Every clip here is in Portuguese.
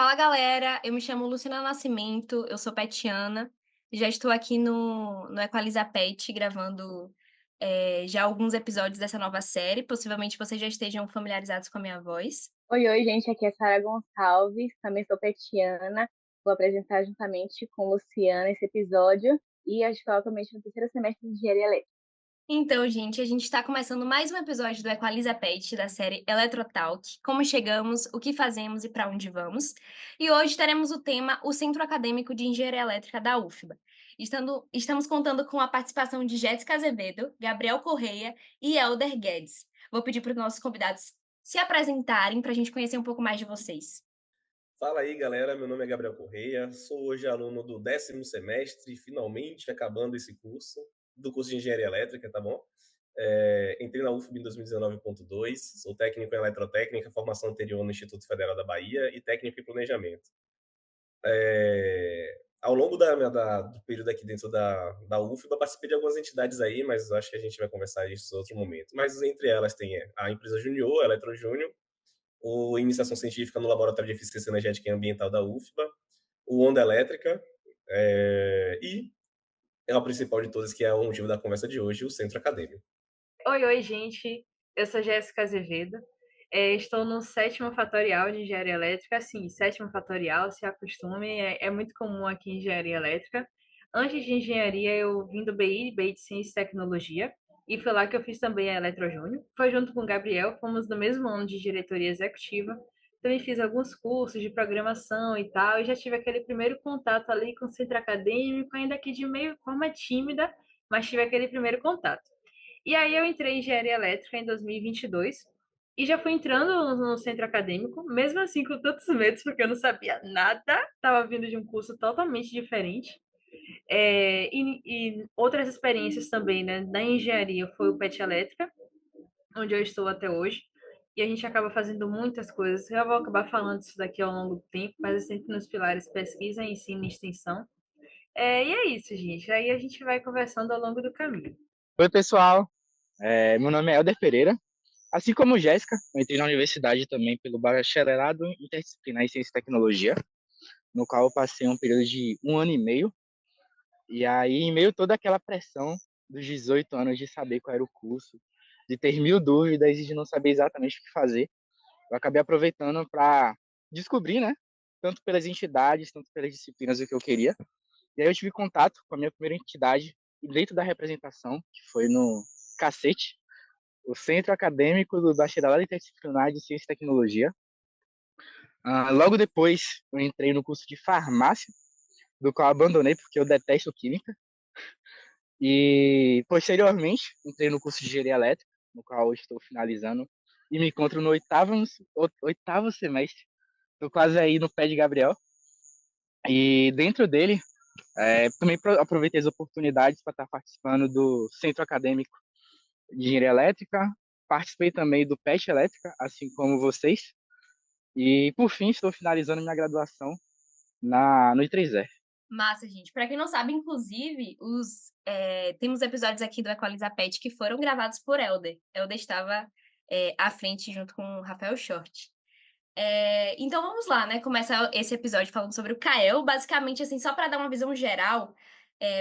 Fala galera, eu me chamo Luciana Nascimento, eu sou petiana, já estou aqui no Equaliza Pet gravando já alguns episódios dessa nova série, possivelmente vocês já estejam familiarizados com a minha voz. Oi, oi, gente, aqui é Sara Gonçalves, também sou petiana. Vou apresentar juntamente com Luciana esse episódio e a gente fala atualmente no terceiro semestre de Engenharia Elétrica. Então, gente, a gente está começando mais um episódio do Equaliza Pet da série Eletrotalk, como chegamos, o que fazemos e para onde vamos. E hoje teremos o tema O Centro Acadêmico de Engenharia Elétrica da UFBA. Estamos contando com a participação de Jéssica Azevedo, Gabriel Correia e Elder Guedes. Vou pedir para os nossos convidados se apresentarem para a gente conhecer um pouco mais de vocês. Fala aí, galera. Meu nome é Gabriel Correia. Sou hoje aluno do 10º semestre, finalmente acabando esse curso, do curso de Engenharia Elétrica, tá bom? Entrei na UFB em 2019.2, sou técnico em eletrotécnica, formação anterior no Instituto Federal da Bahia e técnico em planejamento. Ao longo do período aqui dentro da UFBA, participei de algumas entidades aí, mas acho que a gente vai conversar isso em outro momento. Mas entre elas tem a empresa Junior, a Eletro Júnior, o Iniciação Científica no Laboratório de Eficiência Energética e Ambiental da UFBA, o Onda Elétrica, e é a principal de todas, que é o motivo da conversa de hoje, o Centro Acadêmico. Oi, oi, gente. Eu sou Jéssica Azevedo. Estou no sétimo fatorial de engenharia elétrica. Sim, sétimo fatorial, se acostume, é muito comum aqui em engenharia elétrica. Antes de engenharia, eu vim do BI de Ciência e Tecnologia, e foi lá que eu fiz também a Eletrojúnior. Foi junto com o Gabriel, fomos no mesmo ano de diretoria executiva. Também fiz alguns cursos de programação e tal, e já tive aquele primeiro contato ali com o centro acadêmico, ainda que de meio forma tímida, mas tive aquele primeiro contato. E aí eu entrei em engenharia elétrica em 2022 e já fui entrando no centro acadêmico, mesmo assim com tantos medos, porque eu não sabia nada, estava vindo de um curso totalmente diferente. E outras experiências também, né, da engenharia foi o PET Elétrica, onde eu estou até hoje. E a gente acaba fazendo muitas coisas. Eu vou acabar falando isso daqui ao longo do tempo, mas é sempre nos pilares pesquisa, ensino e extensão. E é isso, gente. Aí a gente vai conversando ao longo do caminho. Oi, pessoal. Meu nome é Elder Pereira. Assim como Jéssica, eu entrei na universidade também pelo Bacharelado Interdisciplinar em Ciência e Tecnologia, no qual eu passei um período de 1 ano e meio. E aí, em meio a toda aquela pressão dos 18 anos de saber qual era o curso, de ter mil dúvidas e de não saber exatamente o que fazer, eu acabei aproveitando para descobrir, né? Tanto pelas entidades, tanto pelas disciplinas, o que eu queria. E aí eu tive contato com a minha primeira entidade dentro da representação, que foi no Cacete, o Centro Acadêmico do Bacharelado Interdisciplinar de Ciência e Tecnologia. Logo depois, eu entrei no curso de farmácia, do qual abandonei porque eu detesto química. E, posteriormente, entrei no curso de engenharia elétrica, no qual hoje estou finalizando, e me encontro no oitavo semestre. Estou quase aí no pé de Gabriel. E dentro dele, também aproveitei as oportunidades para estar participando do Centro Acadêmico de Engenharia Elétrica, participei também do PET Elétrica, assim como vocês, e por fim estou finalizando minha graduação no I3E. Massa, gente. Para quem não sabe, inclusive, temos episódios aqui do Equaliza Pet que foram gravados por Elder. Elder estava à frente junto com o Rafael Short. Então vamos lá, né? Começa esse episódio falando sobre o CAEL. Basicamente, assim, só para dar uma visão geral,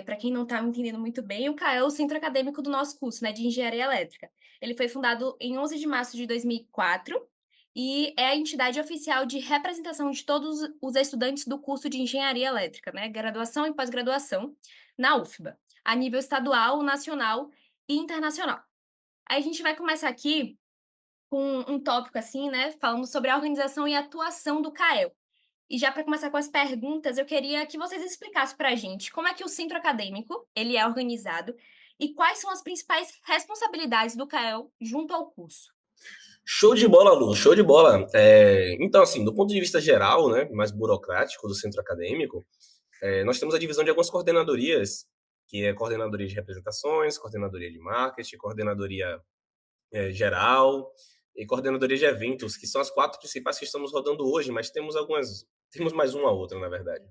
para quem não está entendendo muito bem, o CAEL é o centro acadêmico do nosso curso, né, de Engenharia Elétrica. Ele foi fundado em 11 de março de 2004 e é a entidade oficial de representação de todos os estudantes do curso de Engenharia Elétrica, né, graduação e pós-graduação, na UFBA, a nível estadual, nacional e internacional. Aí a gente vai começar aqui com um tópico assim, né, falando sobre a organização e atuação do CAEL. E já para começar com as perguntas, eu queria que vocês explicassem para a gente como é que o centro acadêmico ele é organizado e quais são as principais responsabilidades do CAEL junto ao curso. Show de bola, Lu, show de bola. Então, assim, do ponto de vista geral, né, mais burocrático do centro acadêmico, nós temos a divisão de algumas coordenadorias, que é coordenadoria de representações, coordenadoria de marketing, coordenadoria geral e coordenadoria de eventos, que são as 4 principais que estamos rodando hoje, mas temos mais uma outra, na verdade,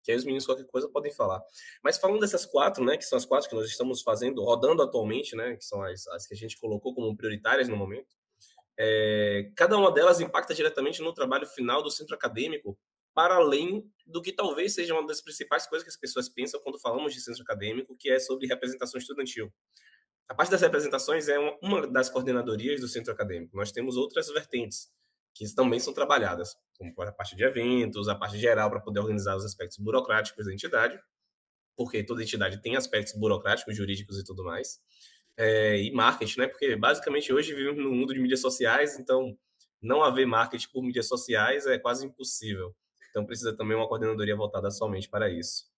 que aí os meninos qualquer coisa podem falar. Mas falando dessas 4, né, que são as 4 que nós estamos rodando atualmente, né, que são as que a gente colocou como prioritárias no momento, cada uma delas impacta diretamente no trabalho final do centro acadêmico, para além do que talvez seja uma das principais coisas que as pessoas pensam quando falamos de centro acadêmico, que é sobre representação estudantil. A parte das representações é uma das coordenadorias do centro acadêmico. Nós temos outras vertentes que também são trabalhadas, como a parte de eventos, a parte geral para poder organizar os aspectos burocráticos da entidade, porque toda entidade tem aspectos burocráticos, jurídicos e tudo mais, e marketing, né? Porque basicamente hoje vivemos no mundo de mídias sociais, então não haver marketing por mídias sociais é quase impossível. Então precisa também uma coordenadoria voltada somente para isso.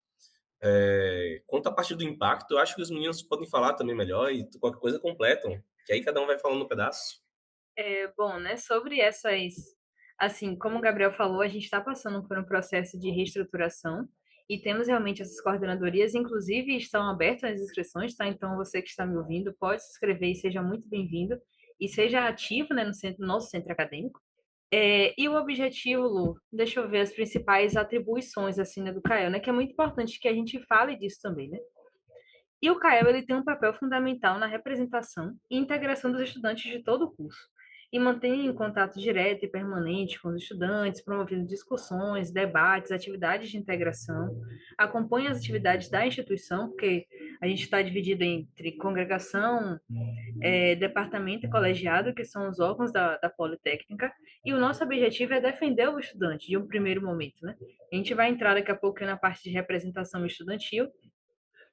Quanto à parte do impacto, eu acho que os meninos podem falar também melhor e qualquer coisa completam, que aí cada um vai falando um pedaço. Bom, né, sobre essas, assim, como o Gabriel falou, a gente está passando por um processo de reestruturação e temos realmente essas coordenadorias, inclusive estão abertas as inscrições, tá? Então você que está me ouvindo pode se inscrever e seja muito bem-vindo e seja ativo, né, no nosso centro acadêmico. E o objetivo, Lu, deixa eu ver as principais atribuições, assim, né, do CAEL, né, que é muito importante que a gente fale disso também, né? E o CAEL ele tem um papel fundamental na representação e integração dos estudantes de todo o curso, e mantém contato direto e permanente com os estudantes, promovendo discussões, debates, atividades de integração, acompanha as atividades da instituição, porque a gente está dividido entre congregação, departamento e colegiado, que são os órgãos da Politécnica, e o nosso objetivo é defender o estudante de um primeiro momento, né? A gente vai entrar daqui a pouco na parte de representação estudantil,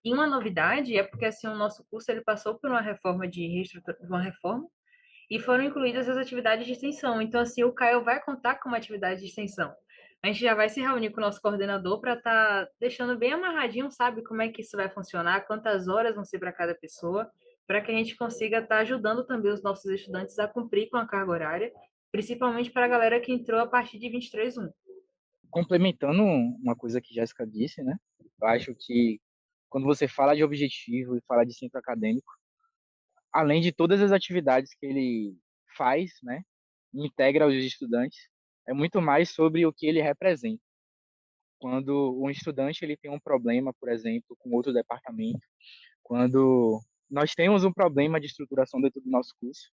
e uma novidade é porque assim o nosso curso ele passou por uma reforma uma reforma e foram incluídas as atividades de extensão. Então assim o Caio vai contar com uma atividade de extensão. A gente já vai se reunir com o nosso coordenador para estar deixando bem amarradinho, sabe, como é que isso vai funcionar, quantas horas vão ser para cada pessoa, para que a gente consiga estar ajudando também os nossos estudantes a cumprir com a carga horária, principalmente para a galera que entrou a partir de 23/1. Complementando uma coisa que Jéssica disse, né? Eu acho que quando você fala de objetivo e fala de centro acadêmico, além de todas as atividades que ele faz, né, e integra os estudantes, é muito mais sobre o que ele representa. Quando um estudante ele tem um problema, por exemplo, com outro departamento, quando nós temos um problema de estruturação dentro do nosso curso,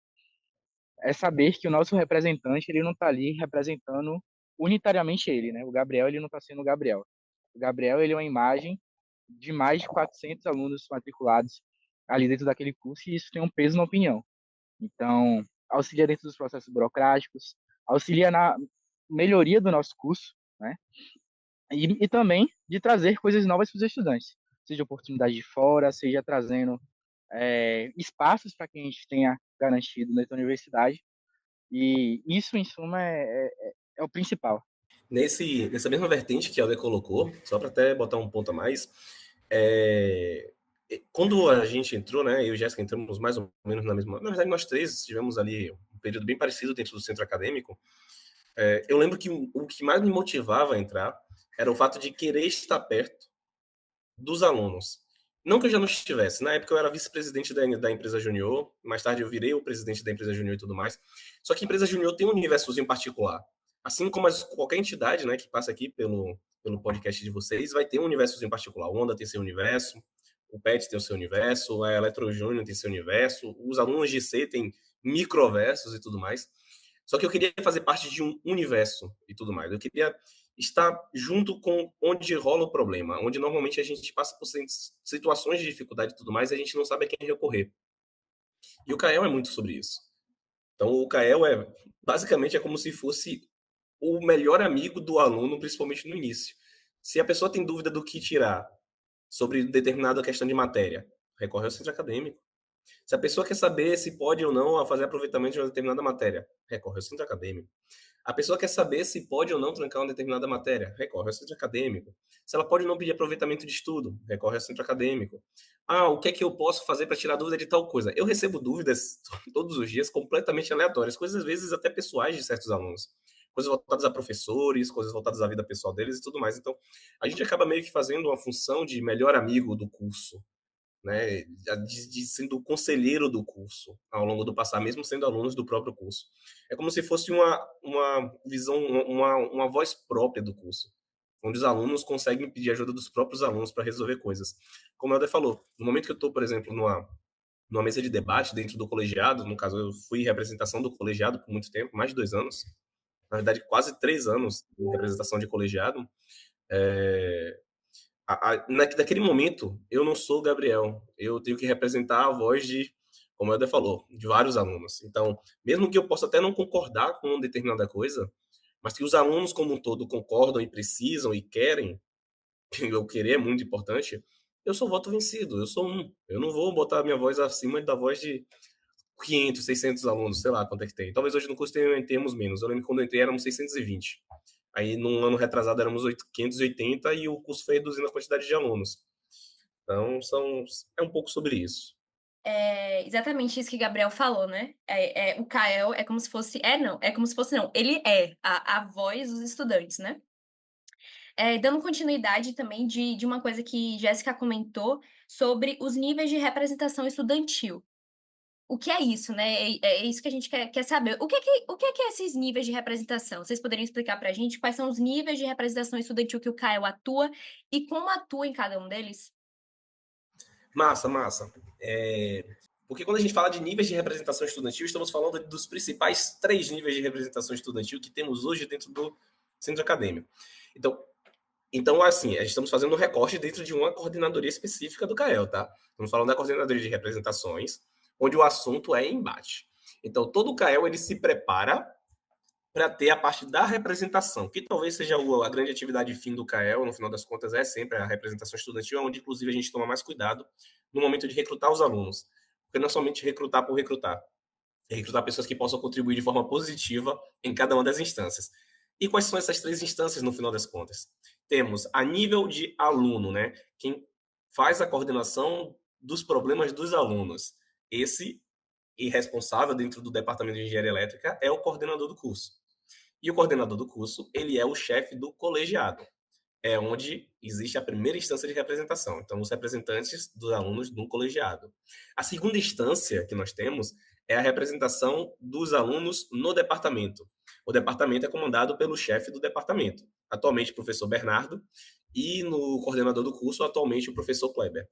é saber que o nosso representante ele não está ali representando unitariamente ele, né? O Gabriel ele não está sendo o Gabriel. O Gabriel ele é uma imagem de mais de 400 alunos matriculados ali dentro daquele curso e isso tem um peso na opinião. Então, auxilia dentro dos processos burocráticos, auxilia na melhoria do nosso curso, né? E também de trazer coisas novas para os estudantes, seja oportunidade de fora, seja trazendo espaços para que a gente tenha garantido dentro da universidade. E isso, em suma, é o principal. Nessa mesma vertente que a Alder colocou, só para até botar um ponto a mais, quando a gente entrou, né, eu e o Jéssica entramos mais ou menos na mesma... Na verdade, nós três tivemos ali um período bem parecido dentro do centro acadêmico. Eu lembro que o que mais me motivava a entrar era o fato de querer estar perto dos alunos. Não que eu já não estivesse. Na época eu era vice-presidente da empresa junior, mais tarde eu virei o presidente da empresa junior e tudo mais. Só que a empresa junior tem um universozinho particular. Assim como qualquer entidade, né, que passa aqui pelo podcast de vocês, vai ter um universozinho particular. O Onda tem seu universo, o PET tem o seu universo, a Eletro Júnior tem seu universo, os alunos de C têm microversos e tudo mais. Só que eu queria fazer parte de um universo e tudo mais. Eu queria estar junto com onde rola o problema, onde normalmente a gente passa por situações de dificuldade e tudo mais e a gente não sabe a quem recorrer. E o CAEL é muito sobre isso. Então, o CAEL basicamente é como se fosse o melhor amigo do aluno, principalmente no início. Se a pessoa tem dúvida do que tirar sobre determinada questão de matéria, recorre ao centro acadêmico. Se a pessoa quer saber se pode ou não fazer aproveitamento de uma determinada matéria, recorre ao centro acadêmico. A pessoa quer saber se pode ou não trancar uma determinada matéria, recorre ao centro acadêmico. Se ela pode ou não pedir aproveitamento de estudo, recorre ao centro acadêmico. O que é que eu posso fazer para tirar dúvida de tal coisa? Eu recebo dúvidas todos os dias completamente aleatórias, coisas às vezes até pessoais de certos alunos. Coisas voltadas a professores, coisas voltadas à vida pessoal deles e tudo mais. Então, a gente acaba meio que fazendo uma função de melhor amigo do curso, né, de sendo conselheiro do curso ao longo do passar, mesmo sendo alunos do próprio curso. É como se fosse uma visão, uma voz própria do curso, onde os alunos conseguem pedir ajuda dos próprios alunos para resolver coisas. Como o Helder falou, no momento que eu estou, por exemplo, numa mesa de debate dentro do colegiado, no caso eu fui representação do colegiado por muito tempo, mais de 2 anos, na verdade, quase 3 anos de representação de colegiado, naquele momento, eu não sou o Gabriel. Eu tenho que representar a voz de, como o Helder falou, de vários alunos. Então, mesmo que eu possa até não concordar com uma determinada coisa, mas que os alunos como um todo concordam e precisam e querem, eu querer é muito importante, eu só voto vencido. Eu sou um. Eu não vou botar a minha voz acima da voz de 500, 600 alunos, sei lá quanto é que tem. Talvez hoje no curso tenhamos menos. Eu lembro que quando eu entrei éramos 620. Aí, num ano retrasado, éramos 580 e o curso foi reduzindo a quantidade de alunos. Então, é um pouco sobre isso. É exatamente isso que Gabriel falou, né? O Kael é como se fosse. É como se fosse não. Ele é a voz dos estudantes, né? Dando continuidade também de uma coisa que Jéssica comentou sobre os níveis de representação estudantil. O que é isso, né? É isso que a gente quer saber. O que é esses níveis de representação? Vocês poderiam explicar pra gente quais são os níveis de representação estudantil que o Kael atua e como atua em cada um deles? Massa, massa. Porque quando a gente fala de níveis de representação estudantil, estamos falando dos principais 3 níveis de representação estudantil que temos hoje dentro do centro acadêmico. Então, assim, estamos fazendo um recorte dentro de uma coordenadoria específica do CAEL, tá? Estamos falando da coordenadoria de representações, onde o assunto é embate. Então, todo o CAEL ele se prepara para ter a parte da representação, que talvez seja a grande atividade fim do CAEL, no final das contas, é sempre a representação estudantil, onde, inclusive, a gente toma mais cuidado no momento de recrutar os alunos. Porque não é somente recrutar por recrutar, é recrutar pessoas que possam contribuir de forma positiva em cada uma das instâncias. E quais são essas 3 instâncias, no final das contas? Temos a nível de aluno, né? Quem faz a coordenação dos problemas dos alunos. Esse e responsável dentro do departamento de engenharia elétrica é o coordenador do curso. E o coordenador do curso, ele é o chefe do colegiado. É onde existe a primeira instância de representação. Então, os representantes dos alunos no colegiado. A segunda instância que nós temos é a representação dos alunos no departamento. O departamento é comandado pelo chefe do departamento, atualmente o professor Bernardo, e no coordenador do curso, atualmente o professor Kleber.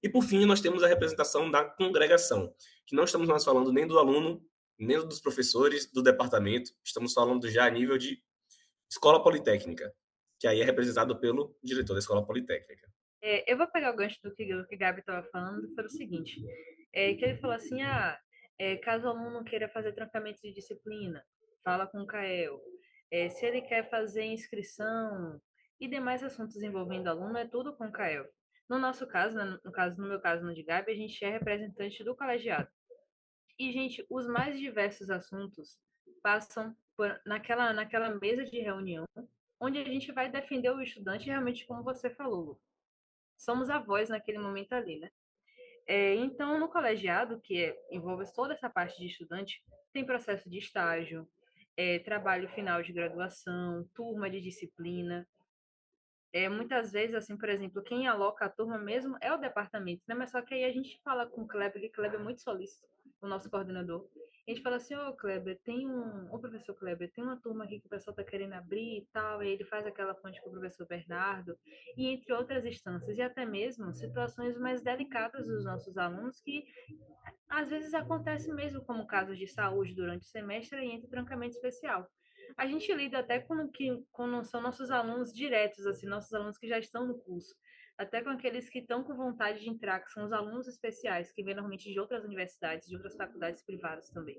E por fim, nós temos a representação da congregação, que não estamos mais falando nem do aluno, nem dos professores do departamento, estamos falando já a nível de escola politécnica, que aí é representado pelo diretor da escola politécnica. Eu vou pegar o gancho do que o Gabi estava falando, foi o seguinte, que ele falou assim, caso o aluno queira fazer trancamento de disciplina, fala com o CAEL. Se ele quer fazer inscrição e demais assuntos envolvendo aluno, é tudo com o CAEL. No nosso caso, né, no meu caso, no de Gabi, a gente é representante do colegiado. E, gente, os mais diversos assuntos passam naquela mesa de reunião, onde a gente vai defender o estudante realmente como você falou, Lu. Somos a voz naquele momento ali, né? Então, no colegiado, envolve toda essa parte de estudante, tem processo de estágio, trabalho final de graduação, turma de disciplina. Muitas vezes, assim, por exemplo, quem aloca a turma mesmo é o departamento, né? Mas só que aí a gente fala com o Kleber, que o Kleber é muito solícito, o nosso coordenador. A gente fala assim, Kleber, ô professor Kleber, tem uma turma aqui que o pessoal tá querendo abrir e tal, e ele faz aquela ponte com o professor Bernardo, e entre outras instâncias, e até mesmo situações mais delicadas dos nossos alunos que às vezes acontece mesmo como casos de saúde durante o semestre e entre trancamento especial. A gente lida até com são nossos alunos diretos, assim, nossos alunos que já estão no curso, até com aqueles que estão com vontade de entrar, que são os alunos especiais, que vêm normalmente de outras universidades, de outras faculdades privadas também.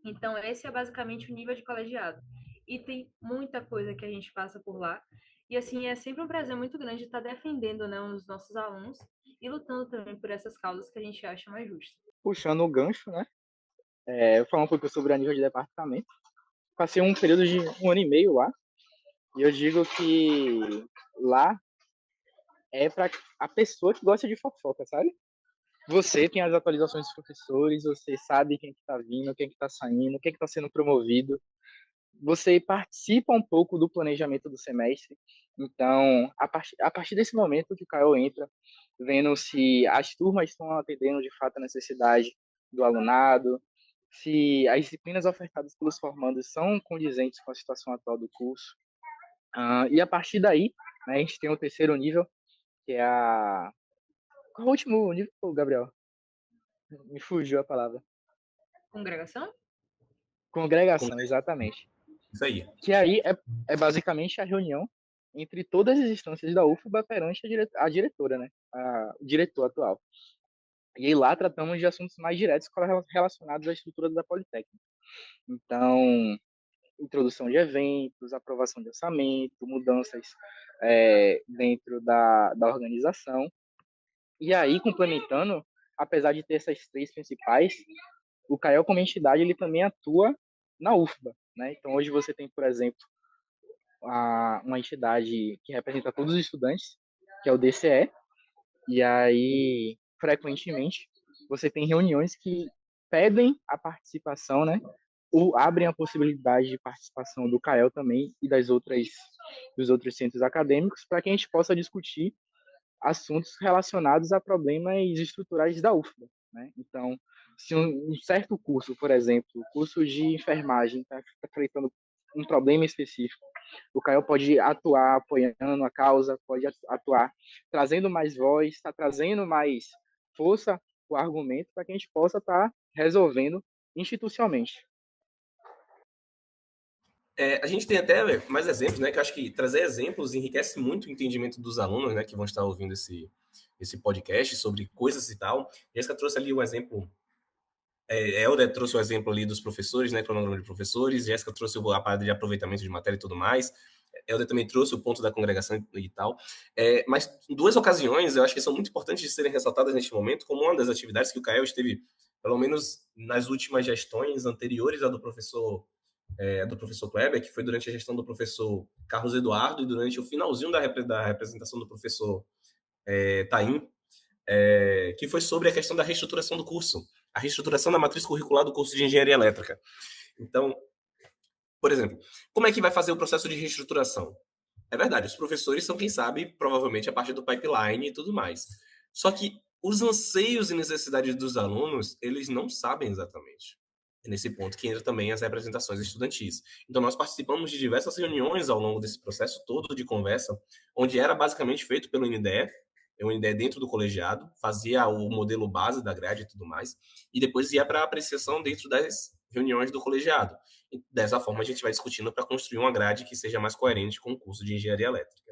Então, esse é basicamente o nível de colegiado. E tem muita coisa que a gente passa por lá. E, assim, é sempre um prazer muito grande estar defendendo, né, os nossos alunos e lutando também por essas causas que a gente acha mais justas. Puxando o gancho, né? Eu vou falar um pouco sobre a nível de departamento. Passei um período de 1 ano e meio lá, e eu digo que lá é para a pessoa que gosta de fofoca, sabe? Você tem as atualizações dos professores, você sabe quem que tá vindo, quem que tá saindo, quem que tá sendo promovido. Você participa um pouco do planejamento do semestre. Então, a partir desse momento que o Caio entra, vendo se as turmas estão atendendo de fato a necessidade do alunado, se as disciplinas ofertadas pelos formandos são condizentes com a situação atual do curso. E a partir daí, né, a gente tem o terceiro nível, que é a... Qual é o último nível, Gabriel? Me fugiu a palavra. Congregação? Congregação, exatamente. Isso aí. Que aí é basicamente a reunião entre todas as instâncias da UFBA perante a diretora, né? O diretor atual. E aí lá tratamos de assuntos mais diretos relacionados à estrutura da Politécnica. Então, introdução de eventos, aprovação de orçamento, mudanças dentro da organização. E aí, complementando, apesar de ter essas três principais, o CAEL como entidade ele também atua na UFBA. Né? Então, hoje você tem, por exemplo, uma entidade que representa todos os estudantes, que é o DCE, e aí, frequentemente, você tem reuniões que pedem a participação, né? Ou abrem a possibilidade de participação do CAEL também e dos outros centros acadêmicos para que a gente possa discutir assuntos relacionados a problemas estruturais da UFBA. Né? Então, se um certo curso, por exemplo, o curso de enfermagem está enfrentando um problema específico, o CAEL pode atuar apoiando a causa, pode atuar trazendo mais voz, está trazendo mais força o argumento para que a gente possa estar resolvendo institucionalmente. A gente tem até mais exemplos, né? Que eu acho que trazer exemplos enriquece muito o entendimento dos alunos, né? Que vão estar ouvindo esse podcast sobre coisas e tal. Jéssica trouxe ali o exemplo. Helder trouxe o exemplo ali dos professores, né? Cronograma de professores. Jéssica trouxe a parte de aproveitamento de matéria e tudo mais. Helder também trouxe o ponto da congregação e tal. Mas em duas ocasiões, eu acho que são muito importantes de serem ressaltadas neste momento, como uma das atividades que o CAEL esteve, pelo menos nas últimas gestões anteriores à do professor Kleber, que foi durante a gestão do professor Carlos Eduardo e durante o finalzinho da representação do professor Taim, que foi sobre a questão da reestruturação do curso, a reestruturação da matriz curricular do curso de Engenharia Elétrica. Então, por exemplo, como é que vai fazer o processo de reestruturação? É verdade, os professores são quem sabe, provavelmente, a parte do pipeline e tudo mais. Só que os anseios e necessidades dos alunos, eles não sabem exatamente. É nesse ponto que entra também as representações estudantis. Então, nós participamos de diversas reuniões ao longo desse processo todo de conversa, onde era basicamente feito pelo INDE, o INDE dentro do colegiado, fazia o modelo base da grade e tudo mais, e depois ia para a apreciação dentro das reuniões do colegiado. E dessa forma, a gente vai discutindo para construir uma grade que seja mais coerente com o curso de engenharia elétrica.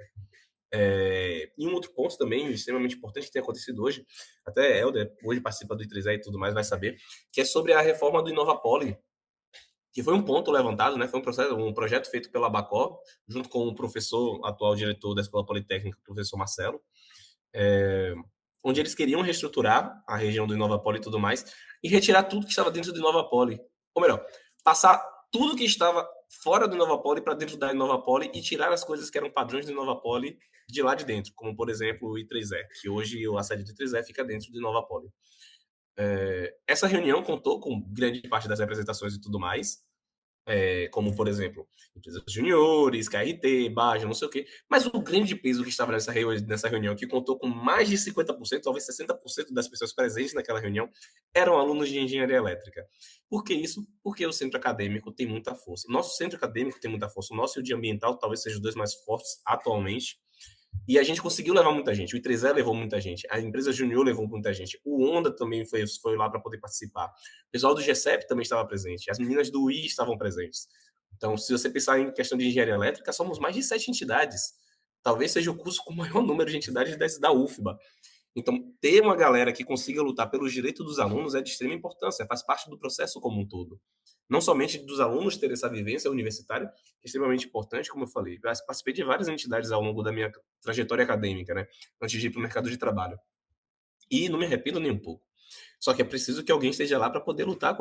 E um outro ponto também extremamente importante que tem acontecido hoje, até Helder hoje participa do I3E e tudo mais, vai saber, que é sobre a reforma do Inovapoli, que foi um ponto levantado, né? Foi um projeto feito pela Bacó, junto com o professor, atual diretor da Escola Politécnica, o professor Marcelo, onde eles queriam reestruturar a região do Inovapoli e tudo mais, e retirar tudo que estava dentro do Inovapoli. Ou melhor, passar tudo que estava fora do Inovapoli para dentro da Inovapoli e tirar as coisas que eram padrões do Inovapoli de lá de dentro, como, por exemplo, o I3E, que hoje a sede do I3E fica dentro do Inovapoli. Essa reunião contou com grande parte das representações e tudo mais, como, por exemplo, empresas juniores, KRT, Baja, não sei o quê. Mas o grande peso que estava nessa reunião, que contou com mais de 50%, talvez 60% das pessoas presentes naquela reunião, eram alunos de engenharia elétrica. Por que isso? Porque o centro acadêmico tem muita força. O nosso centro acadêmico tem muita força. O nosso e o de ambiental talvez sejam os dois mais fortes atualmente. E a gente conseguiu levar muita gente. O I3E levou muita gente. A empresa Junior levou muita gente. O Onda também foi lá para poder participar. O pessoal do GCEP também estava presente. As meninas do UI estavam presentes. Então, se você pensar em questão de engenharia elétrica, somos mais de 7 entidades. Talvez seja o curso com o maior número de entidades da UFBA. Então, ter uma galera que consiga lutar pelos direitos dos alunos é de extrema importância, faz parte do processo como um todo. Não somente dos alunos terem essa vivência universitária, que é extremamente importante, como eu falei. Eu participei de várias entidades ao longo da minha trajetória acadêmica, né? Antes de ir para o mercado de trabalho. E não me arrependo nem um pouco. Só que é preciso que alguém esteja lá para poder lutar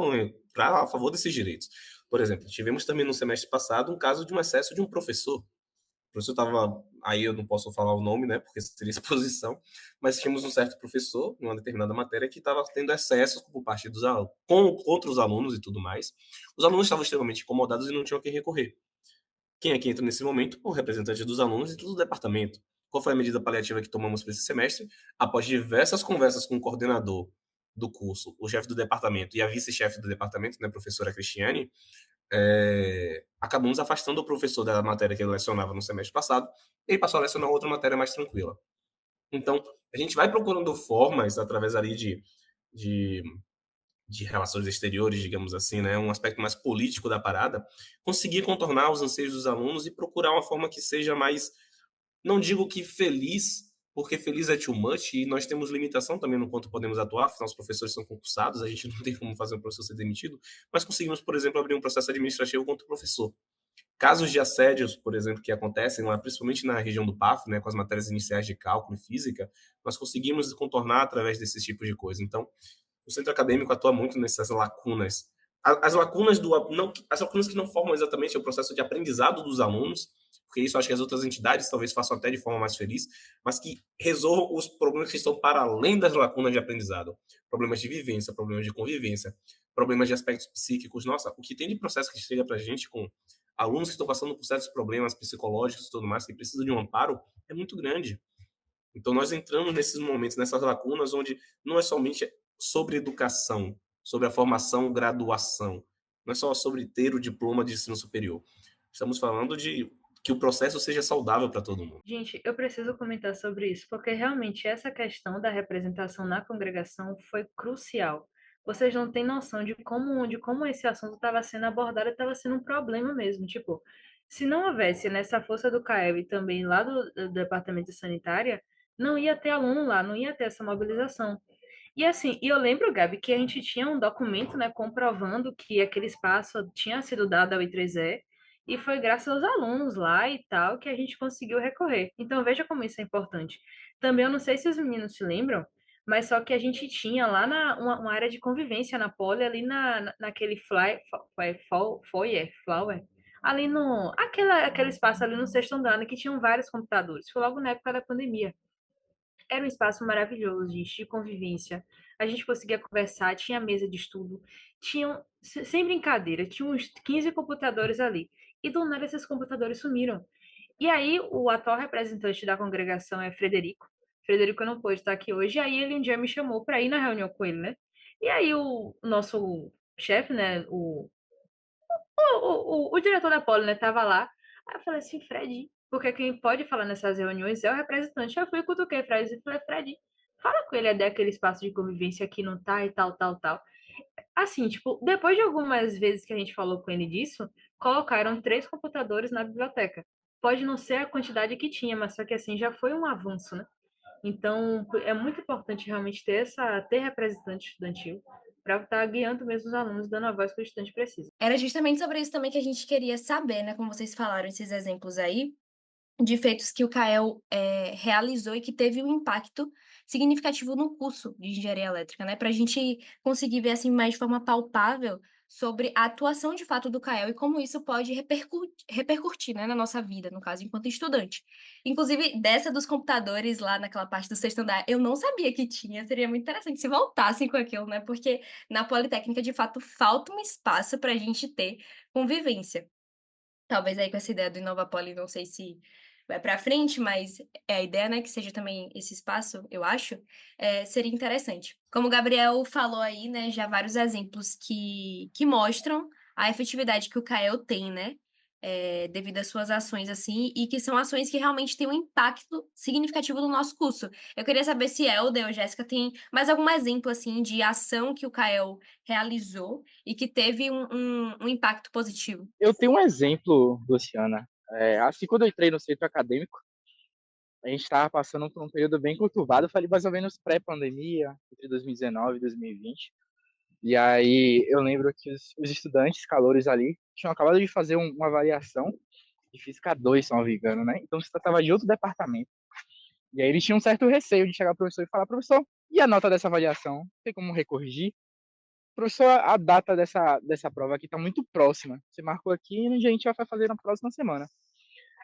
a favor desses direitos. Por exemplo, tivemos também no semestre passado um caso de um excesso de um professor. O professor estava, aí eu não posso falar o nome, né, porque seria exposição, mas tínhamos um certo professor, em uma determinada matéria, que estava tendo excessos por parte dos alunos, contra os alunos e tudo mais. Os alunos estavam extremamente incomodados e não tinham a quem recorrer. Quem é que entra nesse momento? O representante dos alunos e do departamento. Qual foi a medida paliativa que tomamos para esse semestre? Após diversas conversas com o coordenador do curso, o chefe do departamento e a vice-chefe do departamento, né, professora Cristiane, acabamos afastando o professor da matéria que ele lecionava no semestre passado e ele passou a lecionar outra matéria mais tranquila. Então, a gente vai procurando formas, através ali de de relações exteriores, digamos assim, né, um aspecto mais político da parada, conseguir contornar os anseios dos alunos e procurar uma forma que seja mais, não digo que feliz, porque feliz é too much, e nós temos limitação também no quanto podemos atuar, afinal os professores são concursados, a gente não tem como fazer um professor ser demitido, mas conseguimos, por exemplo, abrir um processo administrativo contra o professor. Casos de assédios, por exemplo, que acontecem lá, principalmente na região do PAF, né, com as matérias iniciais de cálculo e física, nós conseguimos contornar através desses tipos de coisa. Então, o centro acadêmico atua muito nessas lacunas. As lacunas não, as lacunas que não formam exatamente o processo de aprendizado dos alunos, porque isso acho que as outras entidades talvez façam até de forma mais feliz, mas que resolvam os problemas que estão para além das lacunas de aprendizado. Problemas de vivência, problemas de convivência, problemas de aspectos psíquicos. Nossa, o que tem de processo que chega para a gente com alunos que estão passando por certos problemas psicológicos e tudo mais, que precisam de um amparo, é muito grande. Então, nós entramos nesses momentos, nessas lacunas, onde não é somente sobre educação, sobre a formação, graduação, não é só sobre ter o diploma de ensino superior. Estamos falando de que o processo seja saudável para todo mundo. Gente, eu preciso comentar sobre isso, porque realmente essa questão da representação na congregação foi crucial. Vocês não têm noção de como esse assunto estava sendo abordado, estava sendo um problema mesmo. Tipo, se não houvesse nessa força do CAEB também lá do Departamento de Sanitária, não ia ter aluno lá, não ia ter essa mobilização. E assim, e eu lembro, Gabi, que a gente tinha um documento, né, comprovando que aquele espaço tinha sido dado ao I3E, e foi graças aos alunos lá e tal que a gente conseguiu recorrer. Então veja como isso é importante. Também eu não sei se os meninos se lembram, mas só que a gente tinha lá uma área de convivência na Poli, ali naquele foyer, flower, ali no aquele espaço ali no sexto andar, né, que tinham vários computadores. Foi logo na época da pandemia. Era um espaço maravilhoso, gente, de convivência. A gente conseguia conversar, tinha mesa de estudo, tinham, sem brincadeira, tinha uns 15 computadores ali. E do nada esses computadores sumiram. E aí o atual representante da congregação é Frederico. Frederico não pôde estar aqui hoje, e aí ele um dia me chamou para ir na reunião com ele, né? E aí o nosso chefe, né, o diretor da Poli, né, tava lá. Aí eu falei assim, Fred, porque quem pode falar nessas reuniões é o representante. Eu fui e cutuquei Fred e falei, Fred, fala com ele, é daquele espaço de convivência que não tá e tal, tal, tal. Assim, tipo, depois de algumas vezes que a gente falou com ele disso, colocaram 3 computadores na biblioteca. Pode não ser a quantidade que tinha, mas só que assim, já foi um avanço, né? Então, é muito importante realmente ter representante estudantil para estar guiando mesmo os alunos, dando a voz que o estudante precisa. Era justamente sobre isso também que a gente queria saber, né, como vocês falaram esses exemplos aí, de feitos que o CAEL, realizou e que teve um impacto significativo no curso de engenharia elétrica, né, para a gente conseguir ver, assim, mais de forma palpável sobre a atuação de fato do CAEL e como isso pode repercutir, né, na nossa vida, no caso, enquanto estudante. Inclusive, dessa dos computadores lá naquela parte do sexto andar, eu não sabia que tinha, seria muito interessante se voltassem com aquilo, né, porque na Politécnica, de fato, falta um espaço para a gente ter convivência. Talvez aí com essa ideia do Inovapoli, não sei se vai para frente, mas é a ideia, né, que seja também esse espaço, eu acho, seria interessante. Como o Gabriel falou aí, né, já vários exemplos que mostram a efetividade que o CAEL tem, né, devido às suas ações, assim, e que são ações que realmente têm um impacto significativo no nosso curso. Eu queria saber se Helder ou Jéssica tem mais algum exemplo, assim, de ação que o CAEL realizou e que teve um impacto positivo. Eu tenho um exemplo, Luciana. Assim, quando eu entrei no centro acadêmico, a gente estava passando por um período bem conturbado, falei mais ou menos pré-pandemia, entre 2019 e 2020. E aí eu lembro que os estudantes, calouros ali, tinham acabado de fazer uma avaliação de Física 2, se não me engano, né? Então se tratava de outro departamento. E aí eles tinham um certo receio de chegar ao professor e falar, professor, e a nota dessa avaliação? Tem como recorrigir? Professor, a data dessa prova aqui está muito próxima. Você marcou aqui e a gente vai fazer na próxima semana.